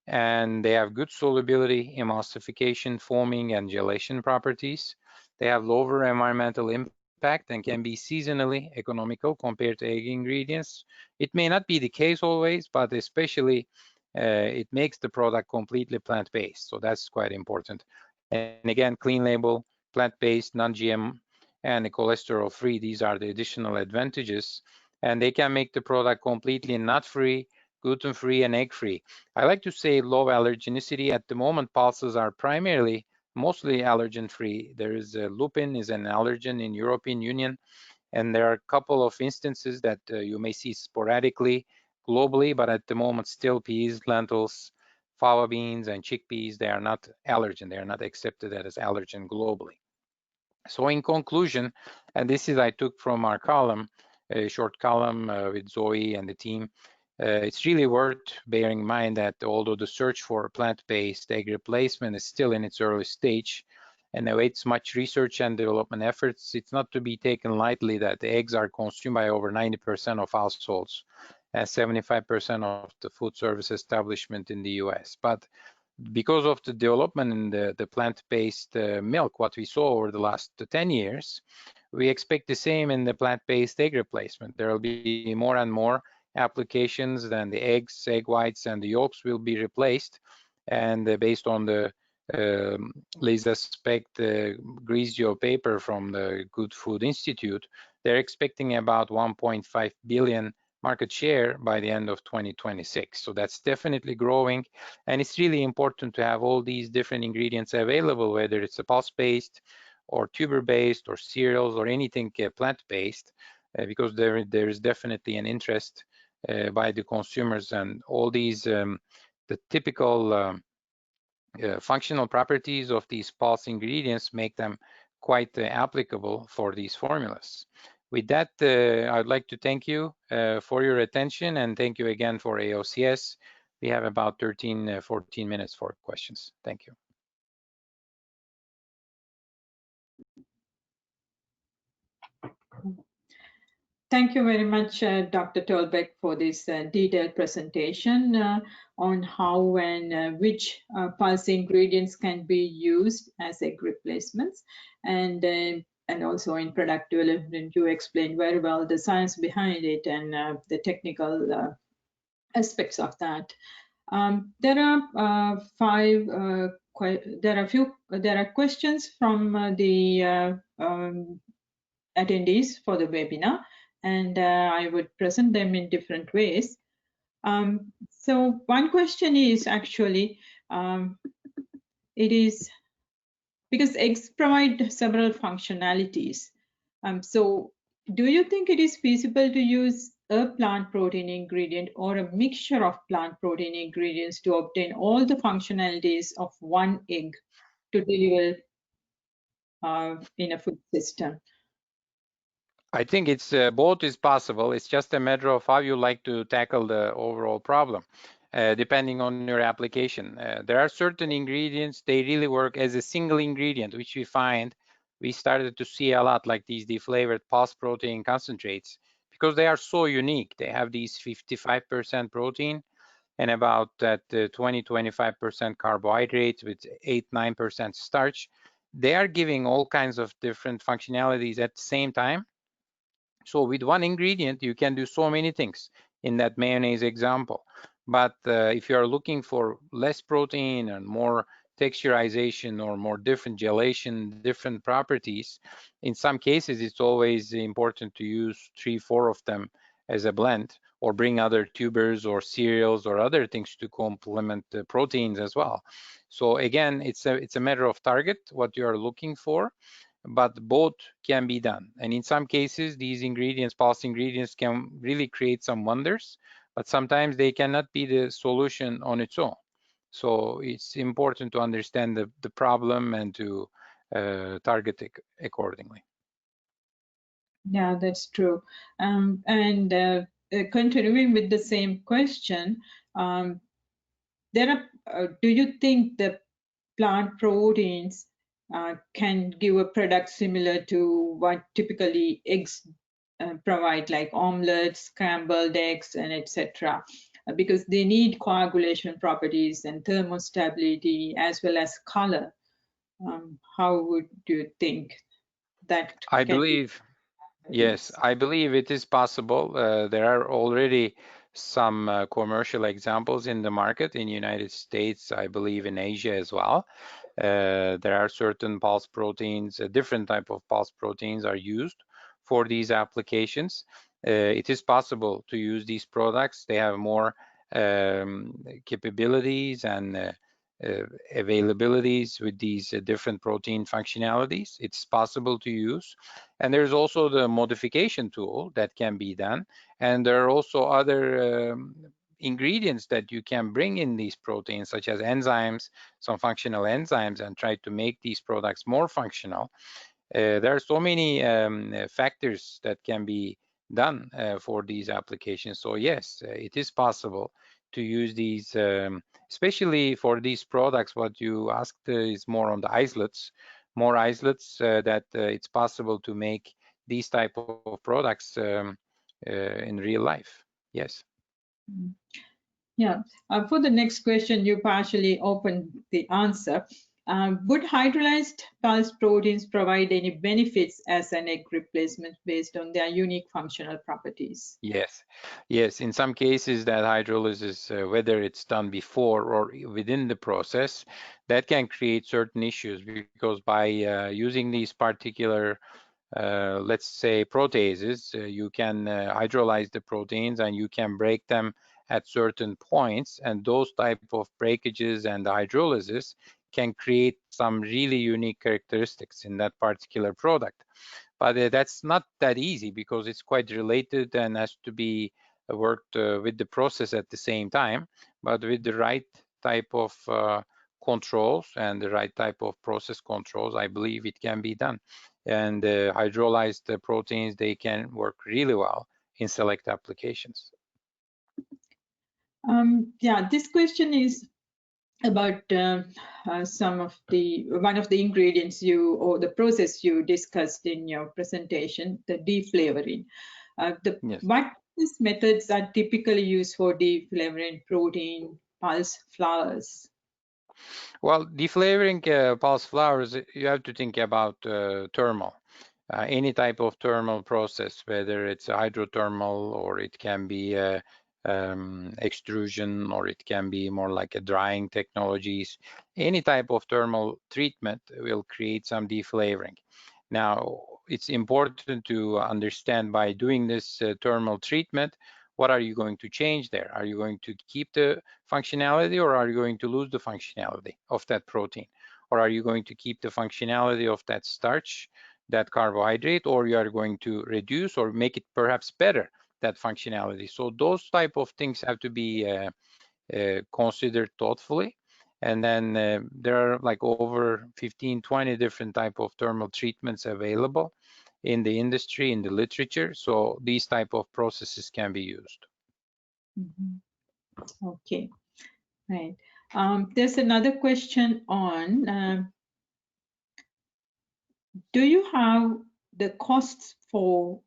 and they have good solubility, emulsification, foaming, and gelation properties. They have lower environmental impact and can be seasonally economical compared to egg ingredients. It may not be the case always, but especially it makes the product completely plant-based, so that's quite important. And again, clean label, plant-based, non-GM, and cholesterol-free. These are the additional advantages, and they can make the product completely nut-free, gluten-free, and egg-free. I like to say low allergenicity. At the moment, pulses are mostly allergen-free. There is lupin is an allergen in European Union, and there are a couple of instances that you may see sporadically globally, but at the moment still peas, lentils, fava beans, and chickpeas, they are not allergen. They are not accepted as allergen globally. So in conclusion, and this is I took from our column, a short column with Zoe and the team, it's really worth bearing in mind that although the search for plant-based egg replacement is still in its early stage and awaits much research and development efforts, it's not to be taken lightly that the eggs are consumed by over 90% of households and 75% of the food service establishment in the US. But because of the development in the plant-based milk, what we saw over the last 10 years, we expect the same in the plant-based egg replacement. There will be more and more applications than the eggs, egg whites, and the yolks will be replaced. And based on the Les Aspect Grigio paper from the Good Food Institute, they're expecting about 1.5 billion market share by the end of 2026. So that's definitely growing. And it's really important to have all these different ingredients available, whether it's a pulse-based or tuber-based or cereals or anything plant-based, because there is definitely an interest by the consumers, and all these the typical functional properties of these pulse ingredients make them quite applicable for these formulas. With that, I'd like to thank you for your attention, and thank you again for AOCS. We have about 14 minutes for questions. Thank you. Thank you very much, Dr. Tulbek, for this detailed presentation on how and which pulse ingredients can be used as egg replacements, and also in product development. You explained very well the science behind it and the technical aspects of that. There are there are questions from the attendees for the webinar, and I would present them in different ways. So one question is actually, it is because eggs provide several functionalities. So do you think it is feasible to use a plant protein ingredient or a mixture of plant protein ingredients to obtain all the functionalities of one egg to deliver in a food system? I think it's both is possible. It's just a matter of how you like to tackle the overall problem, depending on your application. There are certain ingredients, they really work as a single ingredient, which we started to see a lot, like these deflavored pulse protein concentrates, because they are so unique. They have these 55% protein and about that 20-25% carbohydrates with 8-9% starch. They are giving all kinds of different functionalities at the same time. So with one ingredient, you can do so many things in that mayonnaise example. But if you are looking for less protein and more texturization or more different gelation, different properties, in some cases, it's always important to use 3-4 of them as a blend, or bring other tubers or cereals or other things to complement the proteins as well. So again, it's a matter of target, what you are looking for, but both can be done. And in some cases, these ingredients, pulse ingredients, can really create some wonders, but sometimes they cannot be the solution on its own. So it's important to understand the problem and to target it accordingly. Yeah, that's true. And continuing with the same question, do you think the plant proteins can give a product similar to what typically eggs provide, like omelets, scrambled eggs, and etc.? because they need coagulation properties and thermostability as well as color. How would you think that I can be? believe, yes, I believe it is possible. There are already some commercial examples in the market in United States, I believe in Asia as well. There are certain pulse proteins, different type of pulse proteins are used for these applications. It is possible to use these products. They have more capabilities and availabilities with these different protein functionalities. It's possible to use. And there's also the modification tool that can be done. And there are also other ingredients that you can bring in these proteins, such as enzymes, some functional enzymes, and try to make these products more functional. There are so many factors that can be done for these applications. So yes, it is possible to use these, especially for these products. What you asked is more on the isolates, more isolates that it's possible to make these type of products in real life. Yes. Yeah. For the next question, you partially opened the answer. Would hydrolyzed pulse proteins provide any benefits as an egg replacement based on their unique functional properties? Yes, yes. In some cases, that hydrolysis, whether it's done before or within the process, that can create certain issues because by using these particular, let's say, proteases, you can hydrolyze the proteins and you can break them at certain points, and those type of breakages and hydrolysis can create some really unique characteristics in that particular product. But that's not that easy because it's quite related and has to be worked with the process at the same time. But with the right type of controls and the right type of process controls, I believe it can be done. And hydrolyzed proteins, they can work really well in select applications. Yeah, this question is about one of the ingredients or the process you discussed in your presentation, the deflavoring. Yes. What these methods are typically used for deflavoring protein pulse flours? Well, deflavoring pulse flours, you have to think about thermal. Any type of thermal process, whether it's hydrothermal or it can be extrusion or it can be more like a drying technologies, any type of thermal treatment will create some deflavoring. Now, it's important to understand by doing this thermal treatment, what are you going to change there? Are you going to keep the functionality or are you going to lose the functionality of that protein? Or are you going to keep the functionality of that starch, that carbohydrate, or you are going to reduce or make it perhaps better, that functionality? So those type of things have to be considered thoughtfully. And then there are like over 15, 20 different type of thermal treatments available in the industry, in the literature. So these type of processes can be used. Mm-hmm. Okay, right. There's another question on, do you have the costs for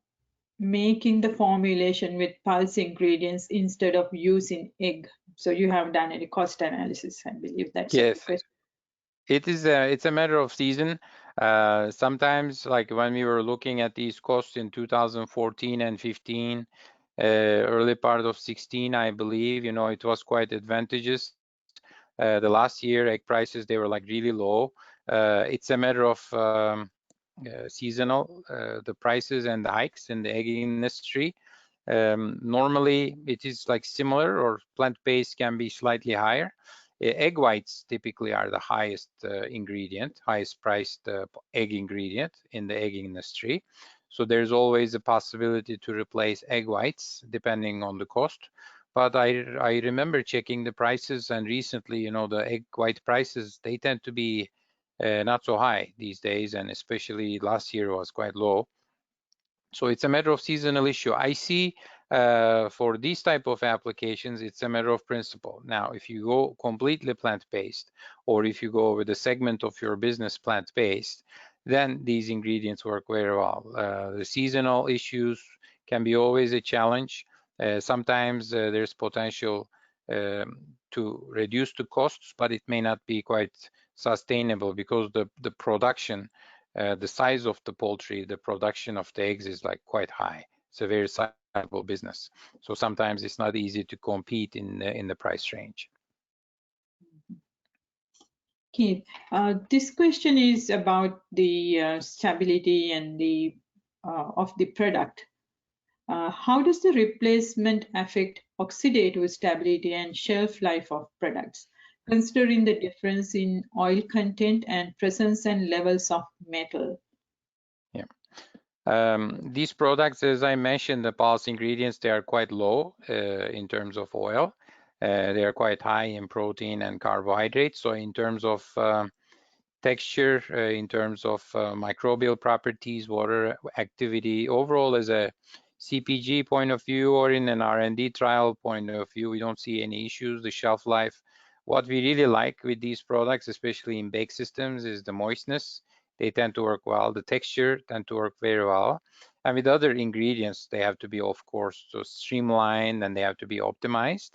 making the formulation with pulse ingredients instead of using egg? So you have done any cost analysis, I believe that's the Yes, question. it's a matter of season. Sometimes, like when we were looking at these costs in 2014 and 15, early part of 16, I believe, it was quite advantageous. The last year, egg prices, they were like really low. It's a matter of seasonal, the prices and the hikes in the egg industry. Normally, it is like similar, or plant-based can be slightly higher. Egg whites typically are the highest ingredient, highest priced egg ingredient in the egg industry. So there's always a possibility to replace egg whites depending on the cost. But I remember checking the prices, and recently, the egg white prices, they tend to be not so high these days, and especially last year was quite low. So it's a matter of seasonal issue. I see for these type of applications, it's a matter of principle. Now, if you go completely plant-based, or if you go with a segment of your business plant-based, then these ingredients work very well. The seasonal issues can be always a challenge. Sometimes there's potential to reduce the costs, but it may not be quite sustainable because the production, the size of the poultry, the production of the eggs is like quite high. It's a very sizable business. So sometimes it's not easy to compete in the price range. Okay, this question is about the stability and the of the product. How does the replacement affect oxidative stability and shelf life of products, considering the difference in oil content and presence and levels of metal? Yeah. These products, as I mentioned, the pulse ingredients, they are quite low in terms of oil. They are quite high in protein and carbohydrates. So in terms of texture, in terms of microbial properties, water activity, overall as a CPG point of view or in an R&D trial point of view, we don't see any issues. The shelf life, what we really like with these products, especially in bake systems, is the moistness. They tend to work well. The texture tend to work very well. And with other ingredients, they have to be, of course, so streamlined and they have to be optimized.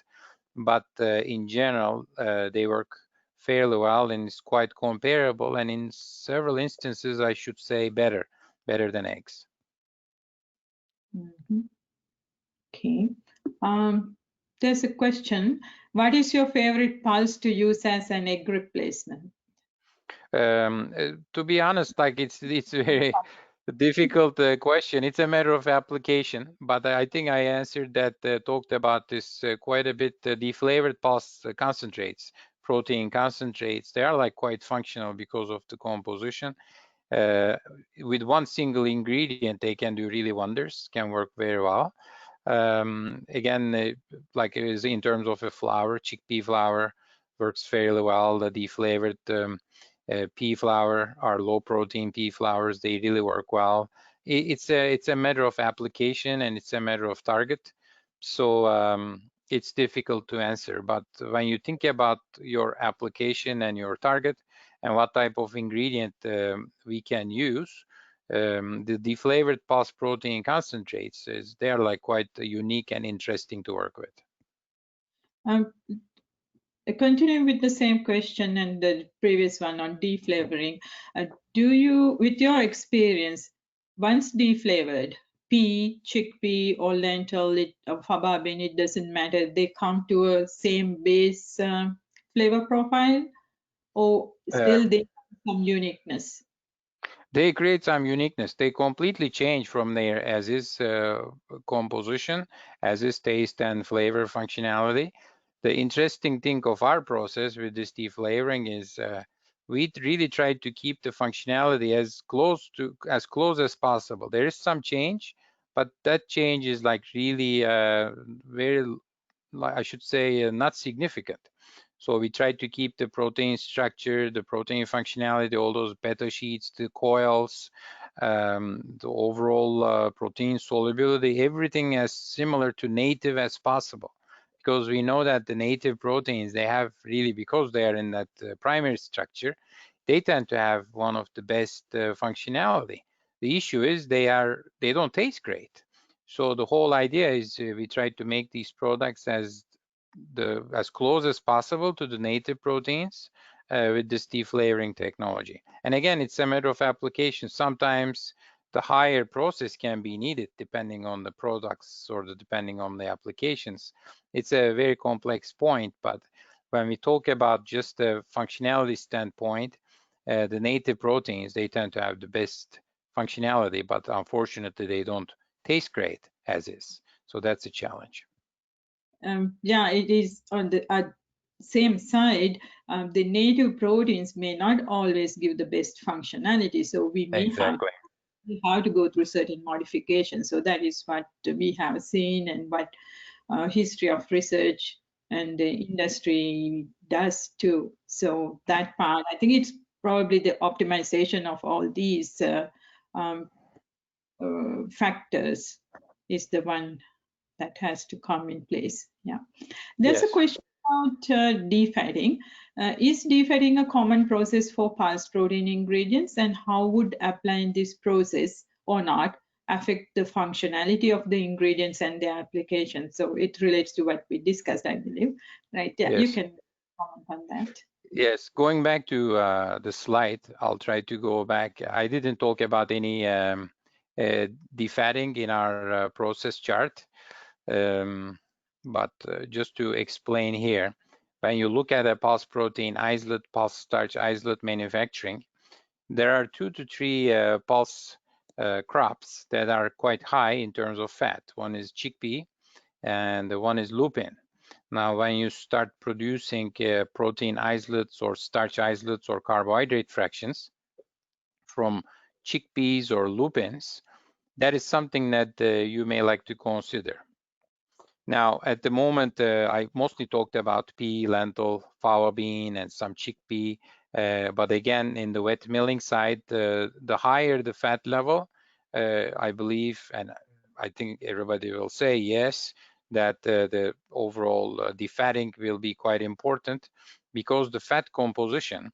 But in general, they work fairly well and it's quite comparable. And in several instances, I should say better than eggs. Mm-hmm. Okay. There's a question. What is your favorite pulse to use as an egg replacement? To be honest, like it's very difficult question. It's a matter of application, but I think I answered that, talked about this quite a bit. Deflavored pulse concentrates, protein concentrates, they are like quite functional because of the composition. With one single ingredient, they can do really wonders, can work very well. Again, like it is in terms of a flour, chickpea flour works fairly well. The deflavored pea flour are low protein pea flours. They really work well. It's a matter of application and it's a matter of target. So it's difficult to answer. But when you think about your application and your target and what type of ingredient we can use, the deflavored pulse protein concentrates they are like quite unique and interesting to work with. Continuing with the same question and the previous one on deflavoring, do you, with your experience, once deflavored, pea, chickpea, or lentil, or faba bean, it doesn't matter, they come to a same base flavor profile, or still they have some uniqueness? They create some uniqueness. They completely change from their as is composition, as is taste and flavor functionality. The interesting thing of our process with this deflavoring is we really try to keep the functionality as close as possible. There is some change, but that change is like really very, I should say, not significant. So we try to keep the protein structure, the protein functionality, all those beta sheets, the coils, the overall protein solubility, everything as similar to native as possible. Because we know that the native proteins, they have really, because they are in that primary structure, they tend to have one of the best functionality. The issue is they don't taste great. So the whole idea is we try to make these products as close as possible to the native proteins with this deflavoring technology. And again, it's a matter of application. Sometimes the higher process can be needed depending on the products or depending on the applications. It's a very complex point, but when we talk about just the functionality standpoint, the native proteins, they tend to have the best functionality, but unfortunately they don't taste great as is. So that's a challenge. Yeah, it is on the same side. The native proteins may not always give the best functionality, so we may have to go through certain modifications. So that is what we have seen and what history of research and the industry does too. So that part, I think it's probably the optimization of all these factors is the one that has to come in place. Yeah. There's a question about defatting. Is defatting a common process for pulse protein ingredients, and how would applying this process or not affect the functionality of the ingredients and their application. So it relates to what we discussed, I believe, right? Yeah, you Yes. can comment on that. Yes, going back to the slide, I'll try to go back. I didn't talk about any defatting in our process chart, but just to explain here, when you look at a pulse protein isolate, pulse starch isolate manufacturing, there are 2 to 3 pulse crops that are quite high in terms of fat. One is chickpea and the one is lupin. Now, when you start producing protein isolates or starch isolates or carbohydrate fractions from chickpeas or lupins, that is something that you may like to consider. Now, at the moment, I mostly talked about pea, lentil, fava bean, and some chickpea. But again, in the wet milling side, the higher the fat level, I believe, and I think everybody will say yes, that the overall defatting will be quite important, because the fat composition,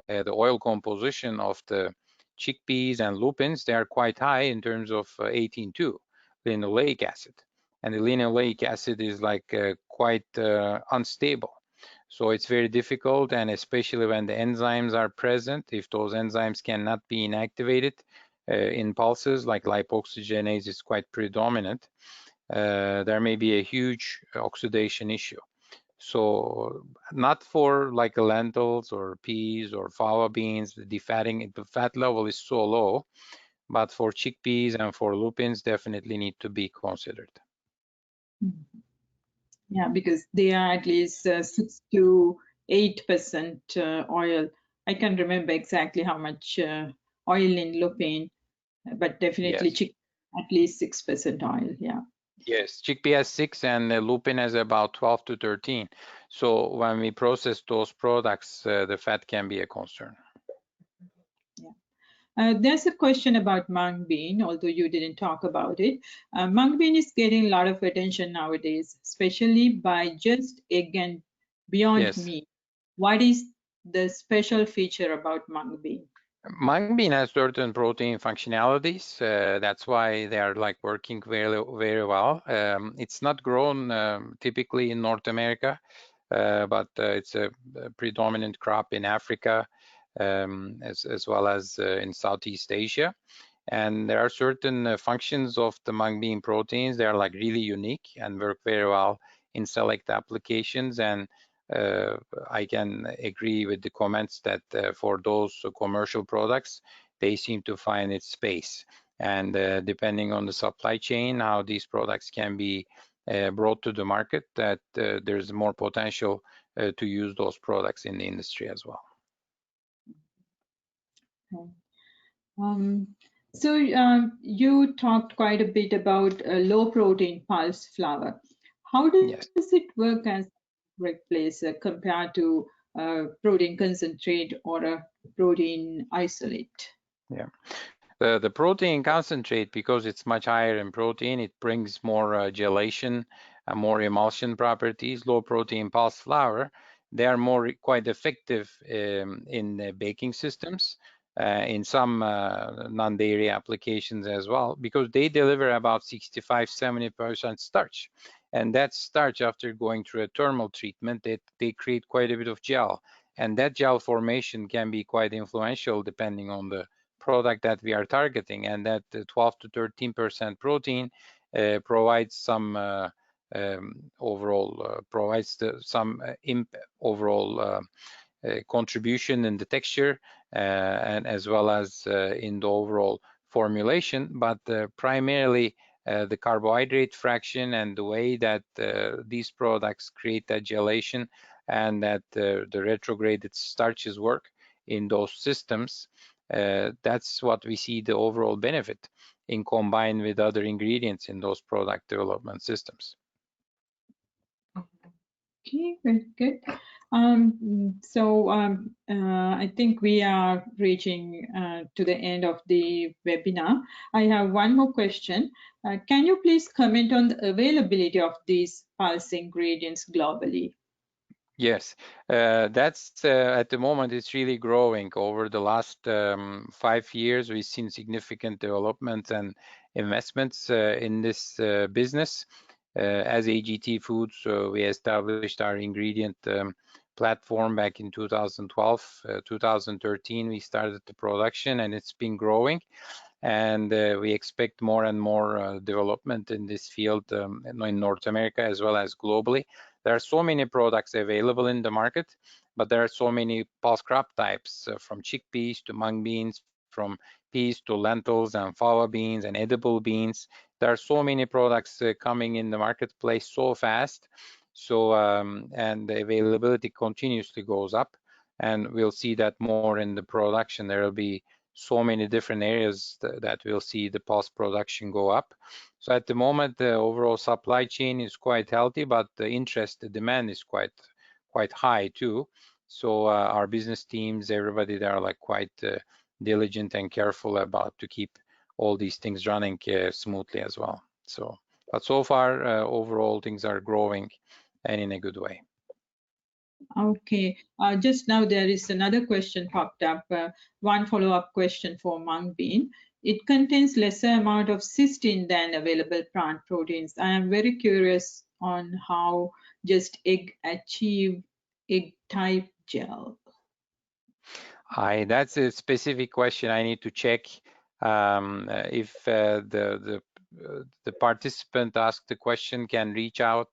the oil composition of the chickpeas and lupins, they are quite high in terms of 18,2 linoleic acid. And the linoleic acid is like quite unstable. So it's very difficult, and especially when the enzymes are present, if those enzymes cannot be inactivated in pulses, like lipoxygenase is quite predominant, there may be a huge oxidation issue. So not for like lentils or peas or fava beans, the defatting, the fat level is so low, but for chickpeas and for lupins, definitely need to be considered. Yeah, because they are at least 6 to 8% oil. I can't remember exactly how much oil in lupin, but definitely Yes. chick at least 6% oil. Yeah. Yes, chickpea has 6 and lupin has about 12 to 13. So when we process those products, the fat can be a concern. There's a question about mung bean, although you didn't talk about it. Mung bean is getting a lot of attention nowadays, especially by just egg and beyond Yes. meat. What is the special feature about mung bean? Mung bean has certain protein functionalities. That's why they are like working very, very well. It's not grown typically in North America, but it's a predominant crop in Africa, as well as in Southeast Asia. And there are certain functions of the mung bean proteins. They are like really unique and work very well in select applications. And I can agree with the comments that for those commercial products, they seem to find its space. And depending on the supply chain, how these products can be brought to the market, that there's more potential to use those products in the industry as well. You talked quite a bit about low protein pulse flour. How Yes. does it work as a replace compared to protein concentrate or a protein isolate? Yeah. The protein concentrate, because it's much higher in protein, it brings more gelation and more emulsion properties. Low protein pulse flour, they are quite effective in baking systems, in some non-dairy applications as well, because they deliver about 65-70% starch. And that starch, after going through a thermal treatment, they create quite a bit of gel. And that gel formation can be quite influential depending on the product that we are targeting, and that 12 to 13% protein provides some overall overall contribution in the texture and as well as in the overall formulation, but primarily the carbohydrate fraction and the way that these products create that gelation and that the retrograded starches work in those systems. That's what we see the overall benefit in combined with other ingredients in those product development systems. Okay, very good. I think we are reaching to the end of the webinar. I have one more question. Can you please comment on the availability of these pulse ingredients globally? Yes, that's at the moment it's really growing. Over the last 5 years, we've seen significant development, and investments in this business. As AGT Foods, we established our ingredient platform back in 2012. 2013, we started the production, and it's been growing. And we expect more and more development in this field in North America as well as globally. There are so many products available in the market, but there are so many pulse crop types from chickpeas to mung beans, from peas to lentils and fava beans and edible beans. There are so many products coming in the marketplace so fast. So and the availability continuously goes up, and we'll see that more in the production. There will be so many different areas that we'll see the pulse production go up. So at the moment, the overall supply chain is quite healthy, but the interest, the demand is quite high too. So our business teams, everybody, they are like quite diligent and careful about to keep all these things running smoothly as well. So, but so far, overall things are growing and in a good way. Okay, just now there is another question popped up, one follow-up question for mung bean. It contains lesser amount of cysteine than available plant proteins. I am very curious on how just egg achieve egg type gel. That's a specific question. I need to check if the participant asked the question can reach out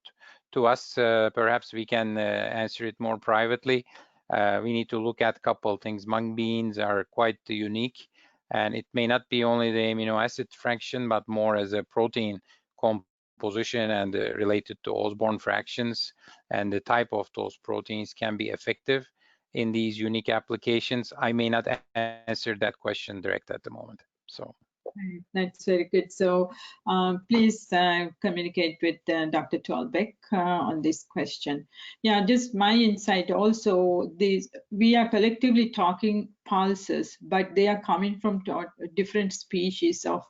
to us. Perhaps we can answer it more privately. We need to look at a couple of things. Mung beans are quite unique, and it may not be only the amino acid fraction, but more as a protein composition and related to Osborne fractions, and the type of those proteins can be effective in these unique applications. I may not answer that question direct at the moment. So that's very good. So please communicate with Dr. Tulbek on this question. Yeah, just my insight also, we are collectively talking pulses, but they are coming from different species of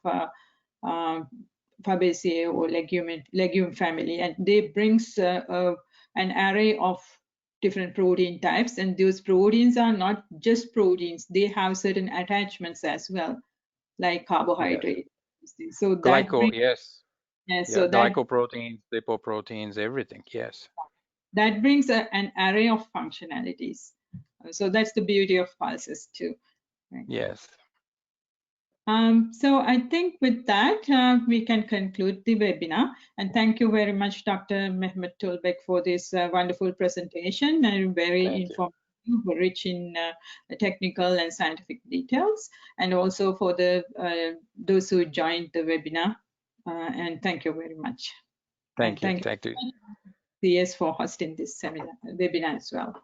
Fabaceae or legume family, and they brings an array of different protein types, and those proteins are not just proteins, they have certain attachments as well, like carbohydrate. Yes. So that brings, yes. yes, Yeah, so that glycoproteins, lipoproteins, everything. Yes. That brings an array of functionalities. So that's the beauty of pulses too. Right? Yes. So I think with that, we can conclude the webinar. And thank you very much, Dr. Mehmet Tulbek, for this wonderful presentation and very informative, rich in technical and scientific details, and also for those who joined the webinar. And thank you very much. Thank you. Thank you for hosting this webinar as well.